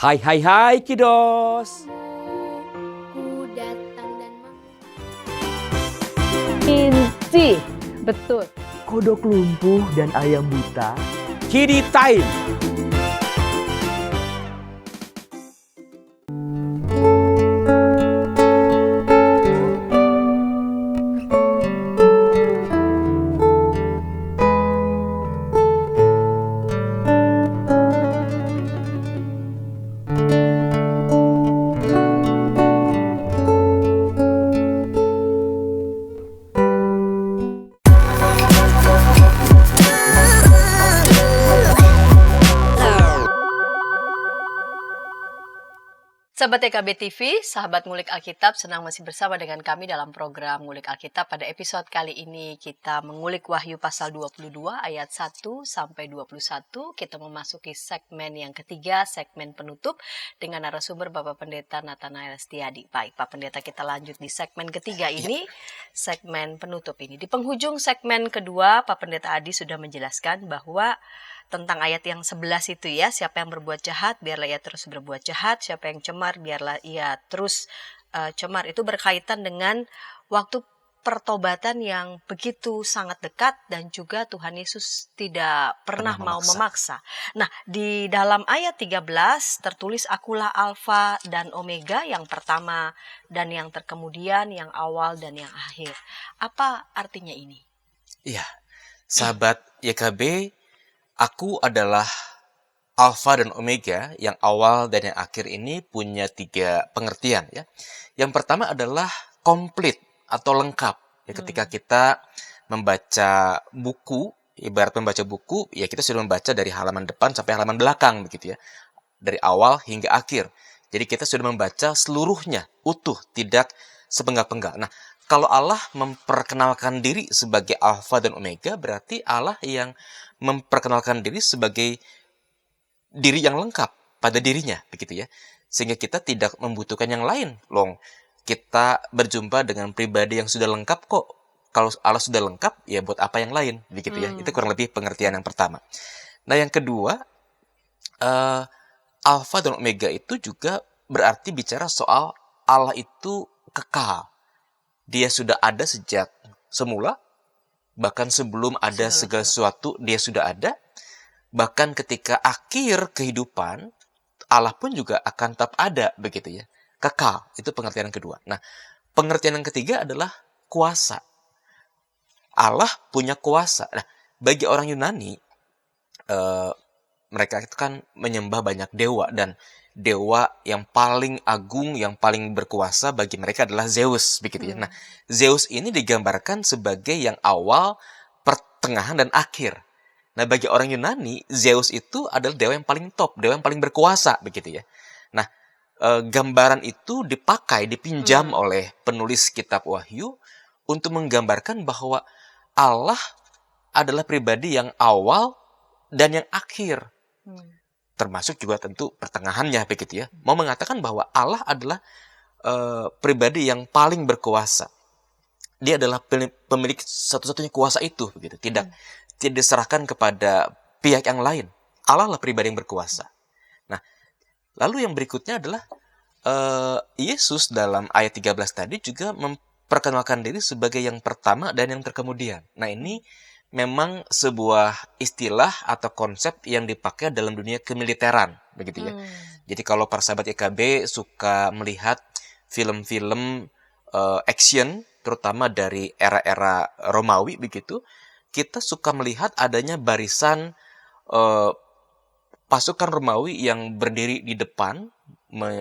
Hai hai hai kiddos. Ku datang dan Inci, betul. Kodok lumpuh dan ayam buta. Kidi Time. Sahabat TKB TV, sahabat Ngulik Alkitab, senang masih bersama dengan kami dalam program Ngulik Alkitab. Pada episode kali ini kita mengulik Wahyu pasal 22 ayat 1 sampai 21. Kita memasuki segmen yang ketiga, segmen penutup dengan narasumber Bapak Pendeta Nathanael Setiadi. Baik, Pak Pendeta, kita lanjut di segmen ketiga ini, segmen penutup ini. Di penghujung segmen kedua, Pak Pendeta Adi sudah menjelaskan bahwa tentang ayat yang 11 itu ya, siapa yang berbuat jahat, biarlah ia terus berbuat jahat, siapa yang cemar, biarlah ia terus cemar. Itu berkaitan dengan waktu pertobatan yang begitu sangat dekat dan juga Tuhan Yesus tidak pernah mau memaksa. Nah, di dalam ayat 13 tertulis akulah Alfa dan Omega, yang pertama dan yang terkemudian, yang awal dan yang akhir. Apa artinya ini? Iya, sahabat YKB, aku adalah Alfa dan Omega, yang awal dan yang akhir ini punya 3 pengertian ya. Yang pertama adalah komplit atau lengkap. Ya, ketika kita membaca buku, ibarat membaca buku, ya kita sudah membaca dari halaman depan sampai halaman belakang begitu ya. Dari awal hingga akhir. Jadi kita sudah membaca seluruhnya, utuh, tidak sepenggal-penggal. Nah, kalau Allah memperkenalkan diri sebagai Alfa dan Omega, berarti Allah yang memperkenalkan diri sebagai diri yang lengkap pada dirinya, begitu ya. Sehingga kita tidak membutuhkan yang lain. Loh, kita berjumpa dengan pribadi yang sudah lengkap kok. Kalau Allah sudah lengkap, ya buat apa yang lain, begitu ya. Itu kurang lebih pengertian yang pertama. Nah, yang kedua, Alfa dan Omega itu juga berarti bicara soal Allah itu kekal. Dia sudah ada sejak semula, bahkan sebelum ada segala sesuatu, dia sudah ada. Bahkan ketika akhir kehidupan, Allah pun juga akan tetap ada, begitu ya. Kekal, itu pengertian yang kedua. Nah, pengertian yang ketiga adalah kuasa. Allah punya kuasa. Nah, bagi orang Yunani, mereka itu kan menyembah banyak dewa, dan dewa yang paling agung, yang paling berkuasa bagi mereka adalah Zeus, begitu ya. Nah, Zeus ini digambarkan sebagai yang awal, pertengahan, dan akhir. Nah, bagi orang Yunani, Zeus itu adalah dewa yang paling top, dewa yang paling berkuasa, begitu ya. Nah, gambaran itu dipinjam oleh penulis kitab Wahyu untuk menggambarkan bahwa Allah adalah pribadi yang awal dan yang akhir. Termasuk juga tentu pertengahannya, begitu ya. Mau mengatakan bahwa Allah adalah pribadi yang paling berkuasa. Dia adalah pemilik satu-satunya kuasa itu, begitu. Tidak diserahkan kepada pihak yang lain. Allah lah pribadi yang berkuasa. Nah, lalu yang berikutnya adalah Yesus dalam ayat 13 tadi juga memperkenalkan diri sebagai yang pertama dan yang terkemudian. Nah, ini memang sebuah istilah atau konsep yang dipakai dalam dunia kemiliteran, begitu ya. Jadi kalau para sahabat YKB suka melihat film-film action, terutama dari era-era Romawi, begitu, kita suka melihat adanya barisan pasukan Romawi yang berdiri di depan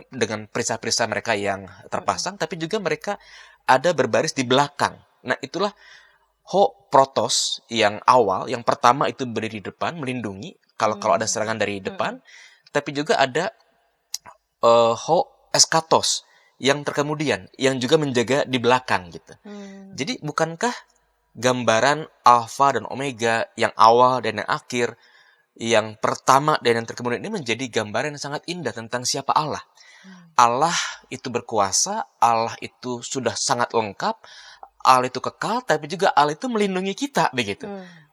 dengan perisai-perisai mereka yang terpasang, tapi juga mereka ada berbaris di belakang. Nah, itulah Ho Protos yang awal, yang pertama itu berdiri di depan, melindungi kalau ada serangan dari depan, tapi juga ada Ho Eskatos yang terkemudian, yang juga menjaga di belakang gitu. Jadi bukankah gambaran Alfa dan Omega, yang awal dan yang akhir, yang pertama dan yang terkemudian ini menjadi gambaran yang sangat indah tentang siapa Allah. Allah itu berkuasa, Allah itu sudah sangat lengkap, Allah itu kekal, tapi juga Allah itu melindungi kita, begitu.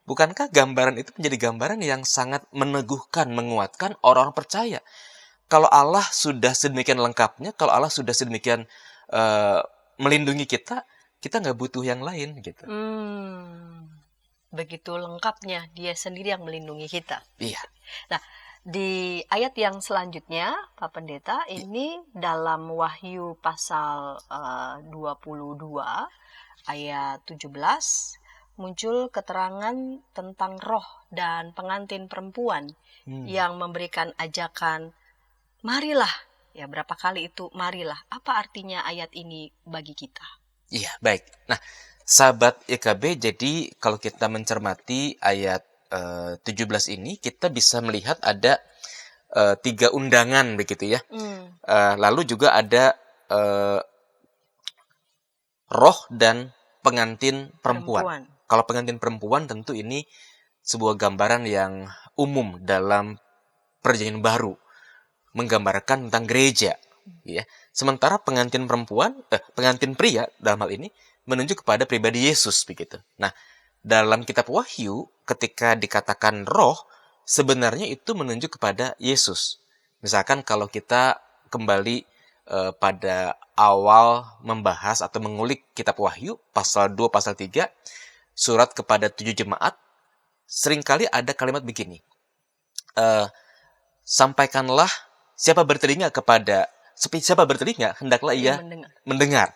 Bukankah gambaran itu menjadi gambaran yang sangat meneguhkan, menguatkan orang-orang percaya? kalau Allah sudah sedemikian lengkapnya, kalau Allah sudah sedemikian melindungi kita, kita nggak butuh yang lain gitu. Begitu lengkapnya dia sendiri yang melindungi kita. Iya. Nah, di ayat yang selanjutnya, Pak Pendeta, ini dalam Wahyu pasal 22 ayat 17 muncul keterangan tentang roh dan pengantin perempuan yang memberikan ajakan, marilah. Ya, berapa kali itu marilah. Apa artinya ayat ini bagi kita? Iya, baik. Nah, sahabat YKB, jadi kalau kita mencermati ayat 17 ini, kita bisa melihat ada 3 undangan begitu ya. Lalu juga ada roh dan pengantin perempuan. Kalau pengantin perempuan tentu ini sebuah gambaran yang umum dalam Perjanjian Baru, menggambarkan tentang gereja, ya. Sementara pengantin pria dalam hal ini menunjuk kepada pribadi Yesus begitu. Nah, dalam kitab Wahyu ketika dikatakan roh, sebenarnya itu menunjuk kepada Yesus. Misalkan kalau kita kembali pada awal membahas atau mengulik kitab Wahyu pasal 2 pasal 3 surat kepada 7 jemaat, seringkali ada kalimat begini. Sampaikanlah siapa bertelinga hendaklah ia mendengar.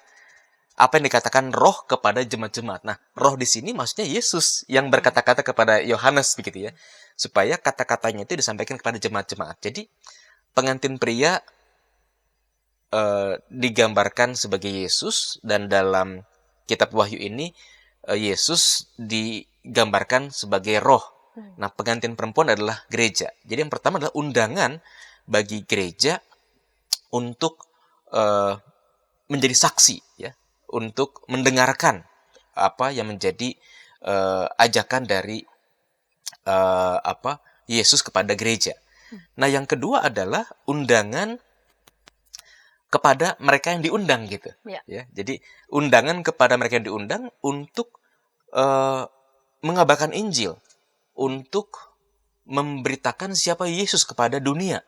Apa yang dikatakan roh kepada jemaat-jemaat. Nah, roh di sini maksudnya Yesus yang berkata-kata kepada Yohanes begitu ya. Supaya kata-katanya itu disampaikan kepada jemaat-jemaat. Jadi, pengantin pria digambarkan sebagai Yesus, dan dalam kitab Wahyu ini Yesus digambarkan sebagai roh. Nah, pengantin perempuan adalah gereja. Jadi yang pertama adalah undangan bagi gereja untuk menjadi saksi, ya, untuk mendengarkan apa yang menjadi ajakan dari Yesus kepada gereja. Nah, yang kedua adalah undangan kepada mereka yang diundang gitu. Ya, jadi undangan kepada mereka yang diundang untuk mengabarkan Injil, untuk memberitakan siapa Yesus kepada dunia,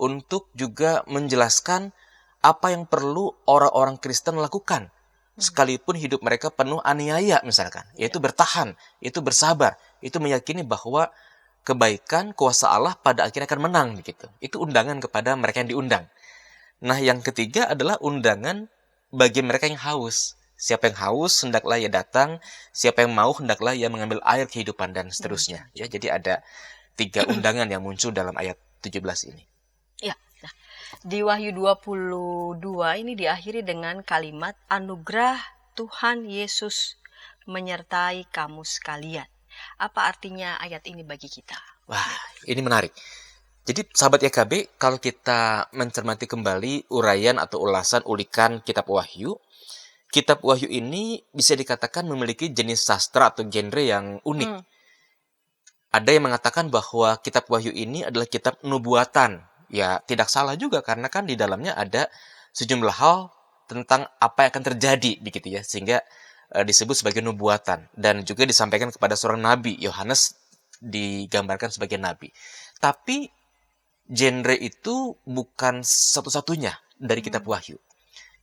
untuk juga menjelaskan apa yang perlu orang-orang Kristen lakukan, sekalipun hidup mereka penuh aniaya misalkan, yaitu bertahan, itu bersabar, itu meyakini bahwa kebaikan kuasa Allah pada akhirnya akan menang begitu. Itu undangan kepada mereka yang diundang. Nah, yang ketiga adalah undangan bagi mereka yang haus. Siapa yang haus, hendaklah ia datang. Siapa yang mau, hendaklah ia mengambil air kehidupan, dan seterusnya. Ya, jadi ada 3 undangan yang muncul dalam ayat 17 ini. Ya, nah, di Wahyu 22 ini diakhiri dengan kalimat anugerah Tuhan Yesus menyertai kamu sekalian. Apa artinya ayat ini bagi kita? Wah, ini menarik. Jadi sahabat YKB, kalau kita mencermati kembali uraian atau ulasan ulikan kitab Wahyu ini bisa dikatakan memiliki jenis sastra atau genre yang unik. Ada yang mengatakan bahwa kitab Wahyu ini adalah kitab nubuatan. Ya, tidak salah juga, karena kan di dalamnya ada sejumlah hal tentang apa yang akan terjadi begitu ya, sehingga disebut sebagai nubuatan, dan juga disampaikan kepada seorang nabi. Yohanes digambarkan sebagai nabi. Tapi genre itu bukan satu-satunya dari kitab Wahyu.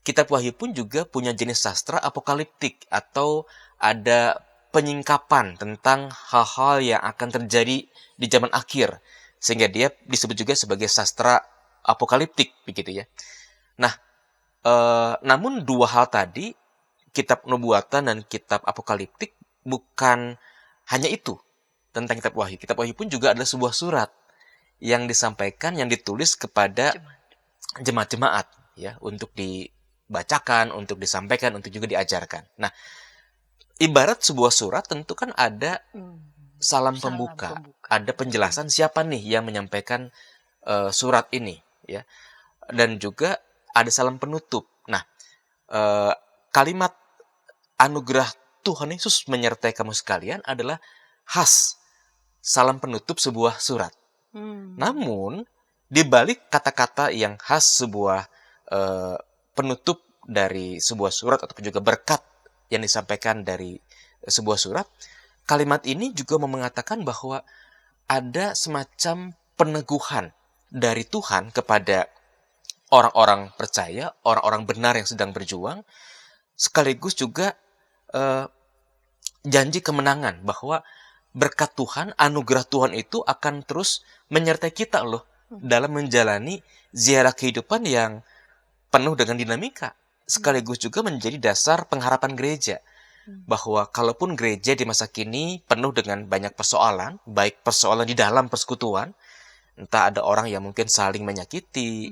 Kitab Wahyu pun juga punya jenis sastra apokaliptik, atau ada penyingkapan tentang hal-hal yang akan terjadi di zaman akhir, sehingga dia disebut juga sebagai sastra apokaliptik begitu ya. Nah, namun 2 hal tadi, kitab nubuatan dan kitab apokaliptik, bukan hanya itu tentang kitab Wahyu. Kitab Wahyu pun juga adalah sebuah surat yang disampaikan, yang ditulis kepada jemaat-jemaat ya, untuk dibacakan, untuk disampaikan, untuk juga diajarkan. Nah, ibarat sebuah surat tentu kan ada salam pembuka, ada penjelasan siapa nih yang menyampaikan surat ini ya. Dan juga ada salam penutup. Nah, kalimat anugerah Tuhan Yesus menyertai kamu sekalian adalah khas salam penutup sebuah surat. Namun, di balik kata-kata yang khas sebuah penutup dari sebuah surat, ataupun juga berkat yang disampaikan dari sebuah surat, kalimat ini juga mengatakan bahwa ada semacam peneguhan dari Tuhan kepada orang-orang percaya, orang-orang benar yang sedang berjuang, sekaligus juga janji kemenangan bahwa berkat Tuhan, anugerah Tuhan itu akan terus menyertai kita loh dalam menjalani ziarah kehidupan yang penuh dengan dinamika, sekaligus juga menjadi dasar pengharapan gereja. Bahwa kalaupun gereja di masa kini penuh dengan banyak persoalan, baik persoalan di dalam persekutuan, entah ada orang yang mungkin saling menyakiti,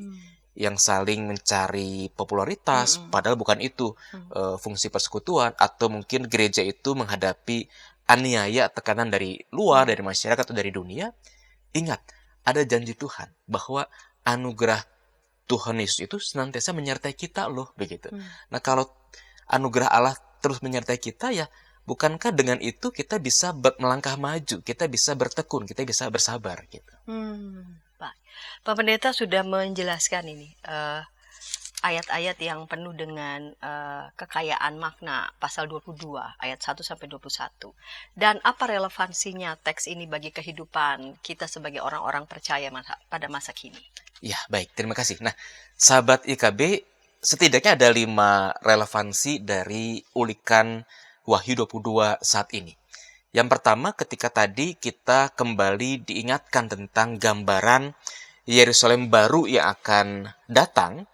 yang saling mencari popularitas, padahal bukan itu fungsi persekutuan, atau mungkin gereja itu menghadapi aniaya, tekanan dari luar, dari masyarakat atau dari dunia. Ingat, ada janji Tuhan bahwa anugerah Tuhan Yesus itu senantiasa menyertai kita loh, begitu. Nah, kalau anugerah Allah terus menyertai kita, ya bukankah dengan itu kita bisa melangkah maju, kita bisa bertekun, kita bisa bersabar gitu. Baik. Pak Pendeta sudah menjelaskan ini ayat-ayat yang penuh dengan kekayaan makna, pasal 22 ayat 1 sampai 21. Dan apa relevansinya teks ini bagi kehidupan kita sebagai orang-orang percaya pada masa kini? Ya, baik, terima kasih. Nah, sahabat IKB, setidaknya ada 5 relevansi dari ulikan Wahyu 22 saat ini. Yang pertama, ketika tadi kita kembali diingatkan tentang gambaran Yerusalem baru yang akan datang,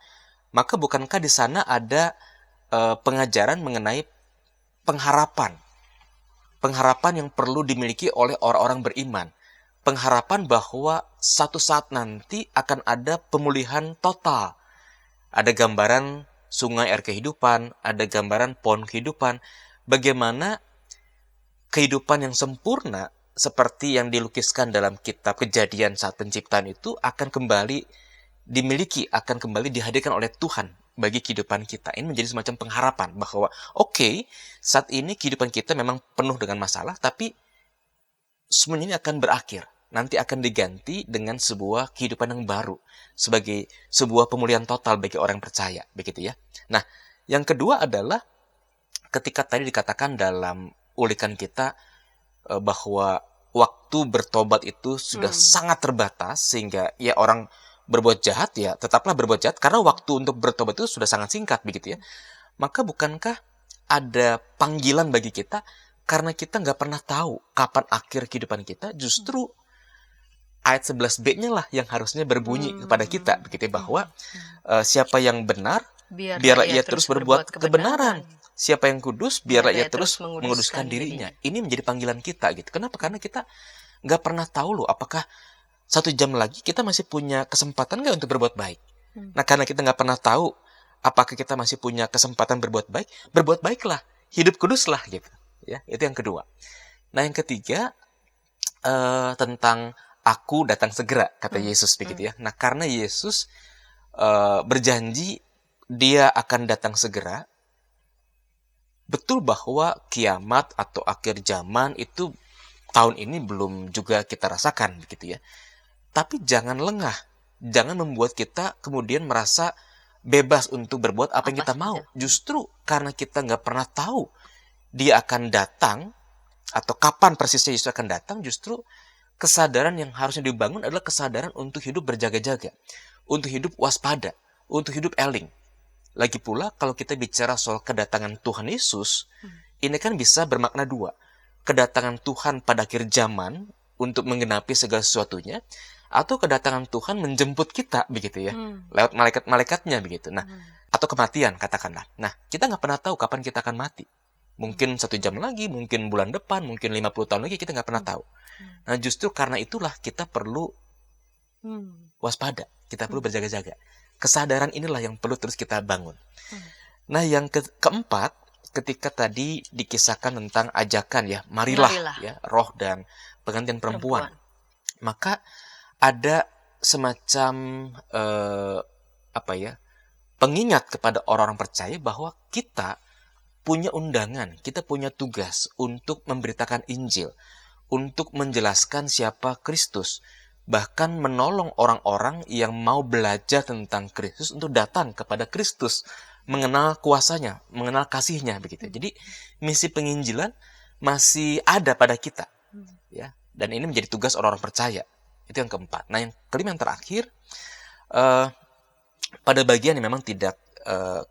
maka bukankah di sana ada pengajaran mengenai pengharapan. Pengharapan yang perlu dimiliki oleh orang-orang beriman. Pengharapan bahwa satu saat nanti akan ada pemulihan total. Ada gambaran sungai air kehidupan, ada gambaran pohon kehidupan. Bagaimana kehidupan yang sempurna seperti yang dilukiskan dalam kitab Kejadian saat penciptaan itu akan kembali dimiliki, akan kembali dihadirkan oleh Tuhan bagi kehidupan kita. Ini menjadi semacam pengharapan bahwa oke, saat ini kehidupan kita memang penuh dengan masalah, tapi semuanya ini akan berakhir. Nanti akan diganti dengan sebuah kehidupan yang baru, sebagai sebuah pemulihan total bagi orang yang percaya, begitu ya. Nah, yang kedua adalah ketika tadi dikatakan dalam ulikan kita bahwa waktu bertobat itu sudah sangat terbatas, sehingga ya orang berbuat jahat ya tetaplah berbuat jahat karena waktu untuk bertobat itu sudah sangat singkat, begitu ya. Maka bukankah ada panggilan bagi kita, karena kita nggak pernah tahu kapan akhir kehidupan kita, justru ayat 11b-nya lah yang harusnya berbunyi kepada kita, begitu bahwa siapa yang benar, biarlah ia terus berbuat kebenaran. Siapa yang kudus, biarlah ia terus menguduskan dirinya. Ini menjadi panggilan kita, gitu. Kenapa? Karena kita nggak pernah tahu loh, apakah 1 jam lagi kita masih punya kesempatan nggak untuk berbuat baik. Nah, karena kita nggak pernah tahu apakah kita masih punya kesempatan berbuat baiklah, hidup kuduslah, gitu. Ya, itu yang kedua. Nah, yang ketiga tentang aku datang segera, kata Yesus, begitu ya. Nah, karena Yesus berjanji dia akan datang segera, betul bahwa kiamat atau akhir zaman itu tahun ini belum juga kita rasakan, begitu ya. Tapi jangan lengah, jangan membuat kita kemudian merasa bebas untuk berbuat apa yang kita mau. Justru karena kita nggak pernah tahu dia akan datang atau kapan persisnya Yesus akan datang, justru kesadaran yang harusnya dibangun adalah kesadaran untuk hidup berjaga-jaga, untuk hidup waspada, untuk hidup eling. Lagi pula kalau kita bicara soal kedatangan Tuhan Yesus, ini kan bisa bermakna dua. Kedatangan Tuhan pada akhir zaman untuk menggenapi segala sesuatunya, atau kedatangan Tuhan menjemput kita, begitu ya, lewat malaikat-malaikatnya, begitu. Nah, atau kematian, katakanlah. Nah, kita nggak pernah tahu kapan kita akan mati. Mungkin 1 jam lagi, mungkin bulan depan, mungkin 50 tahun lagi, kita nggak pernah tahu. Nah, justru karena itulah kita perlu waspada, kita perlu berjaga-jaga. Kesadaran inilah yang perlu terus kita bangun. Nah, yang keempat, ketika tadi dikisahkan tentang ajakan ya, marilah. Ya, roh dan pengantin perempuan. Maka ada semacam pengingat kepada orang-orang percaya bahwa kita punya undangan, kita punya tugas untuk memberitakan Injil, untuk menjelaskan siapa Kristus, bahkan menolong orang-orang yang mau belajar tentang Kristus untuk datang kepada Kristus, mengenal kuasanya, mengenal kasihnya, begitu. Jadi misi penginjilan masih ada pada kita, ya. Dan ini menjadi tugas orang-orang percaya. Itu yang keempat. Nah, yang kelima, yang terakhir, eh, pada bagian yang memang tidak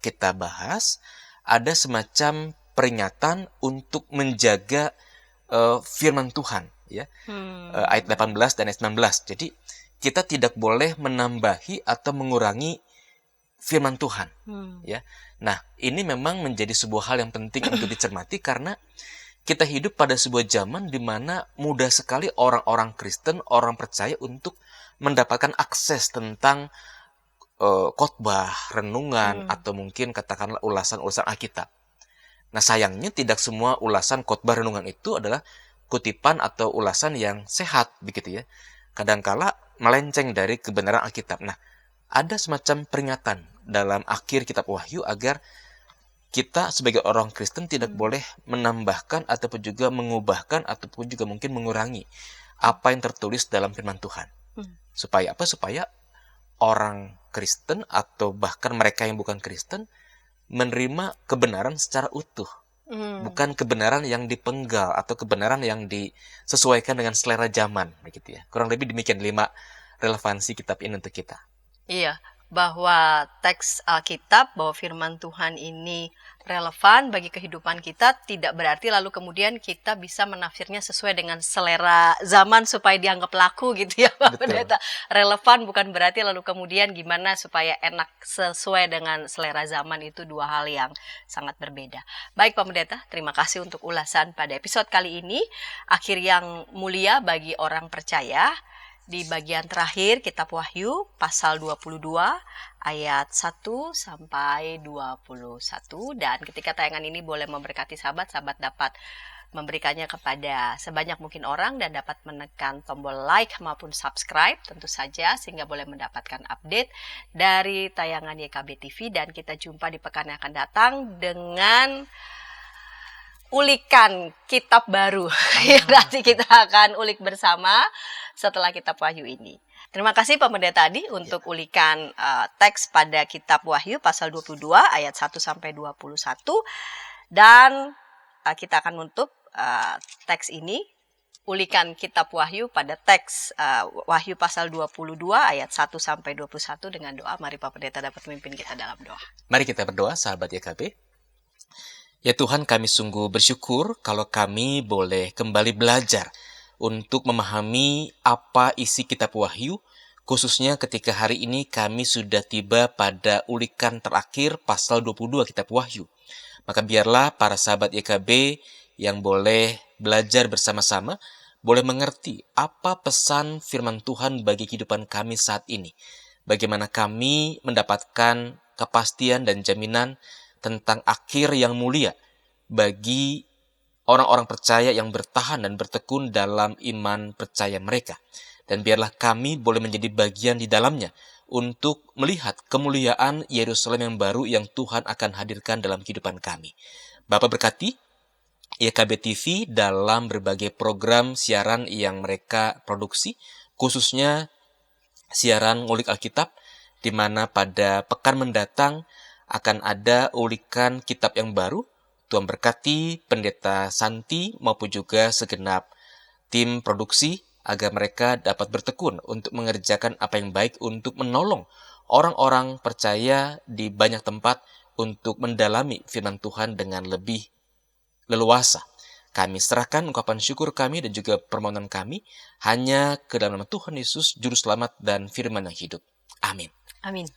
kita bahas, ada semacam peringatan untuk menjaga firman Tuhan, ya. Ayat 18 dan ayat 19. Jadi kita tidak boleh menambahi atau mengurangi firman Tuhan, ya. Nah, ini memang menjadi sebuah hal yang penting untuk dicermati karena kita hidup pada sebuah zaman di mana mudah sekali orang-orang Kristen, orang percaya untuk mendapatkan akses tentang khotbah, renungan, atau mungkin katakanlah ulasan-ulasan Alkitab. Nah, sayangnya tidak semua ulasan khotbah renungan itu adalah kutipan atau ulasan yang sehat, begitu ya. Kadangkala melenceng dari kebenaran Alkitab. Nah, ada semacam peringatan dalam akhir kitab Wahyu agar kita sebagai orang Kristen tidak boleh menambahkan ataupun juga mengubahkan ataupun juga mungkin mengurangi apa yang tertulis dalam firman Tuhan. Supaya apa? Supaya orang Kristen atau bahkan mereka yang bukan Kristen menerima kebenaran secara utuh. Bukan kebenaran yang dipenggal atau kebenaran yang disesuaikan dengan selera zaman, begitu ya. Kurang lebih demikian 5 relevansi kitab ini untuk kita. Iya, bahwa teks Alkitab, bahwa firman Tuhan ini relevan bagi kehidupan kita, tidak berarti lalu kemudian kita bisa menafsirnya sesuai dengan selera zaman supaya dianggap laku gitu ya Pak Pendeta. Relevan bukan berarti lalu kemudian gimana supaya enak sesuai dengan selera zaman, itu dua hal yang sangat berbeda. Baik Pak Pendeta, terima kasih untuk ulasan pada episode kali ini. Akhir yang mulia bagi orang percaya. Di bagian terakhir kitab Wahyu pasal 22 ayat 1 sampai 21, dan ketika tayangan ini boleh memberkati sahabat dapat memberikannya kepada sebanyak mungkin orang dan dapat menekan tombol like maupun subscribe tentu saja sehingga boleh mendapatkan update dari tayangan YKB TV, dan kita jumpa di pekan yang akan datang dengan ulikan kitab baru yang nanti kita akan ulik bersama setelah kitab Wahyu ini. Terima kasih Pak Pendeta Adi untuk ulikan teks pada kitab Wahyu pasal 22 ayat 1 sampai 21, dan kita akan menutup teks ini, ulikan kitab Wahyu pada teks Wahyu pasal 22 ayat 1 sampai 21 dengan doa. Mari Pak Pendeta dapat memimpin kita dalam doa. Mari kita berdoa, sahabat YKB. Ya Tuhan, kami sungguh bersyukur kalau kami boleh kembali belajar untuk memahami apa isi kitab Wahyu, khususnya ketika hari ini kami sudah tiba pada ulikan terakhir pasal 22 kitab Wahyu. Maka biarlah para sahabat YKB yang boleh belajar bersama-sama boleh mengerti apa pesan firman Tuhan bagi kehidupan kami saat ini. Bagaimana kami mendapatkan kepastian dan jaminan tentang akhir yang mulia bagi orang-orang percaya yang bertahan dan bertekun dalam iman percaya mereka. Dan biarlah kami boleh menjadi bagian di dalamnya untuk melihat kemuliaan Yerusalem yang baru yang Tuhan akan hadirkan dalam kehidupan kami. Bapa berkati YKB TV dalam berbagai program siaran yang mereka produksi, khususnya siaran Ngulik Alkitab, di mana pada pekan mendatang akan ada ulikan kitab yang baru. Tuhan berkati Pendeta Santi maupun juga segenap tim produksi agar mereka dapat bertekun untuk mengerjakan apa yang baik untuk menolong orang-orang percaya di banyak tempat untuk mendalami firman Tuhan dengan lebih leluasa. Kami serahkan ungkapan syukur kami dan juga permohonan kami hanya ke dalam nama Tuhan Yesus, Juru Selamat dan Firman yang hidup. Amin. Amin.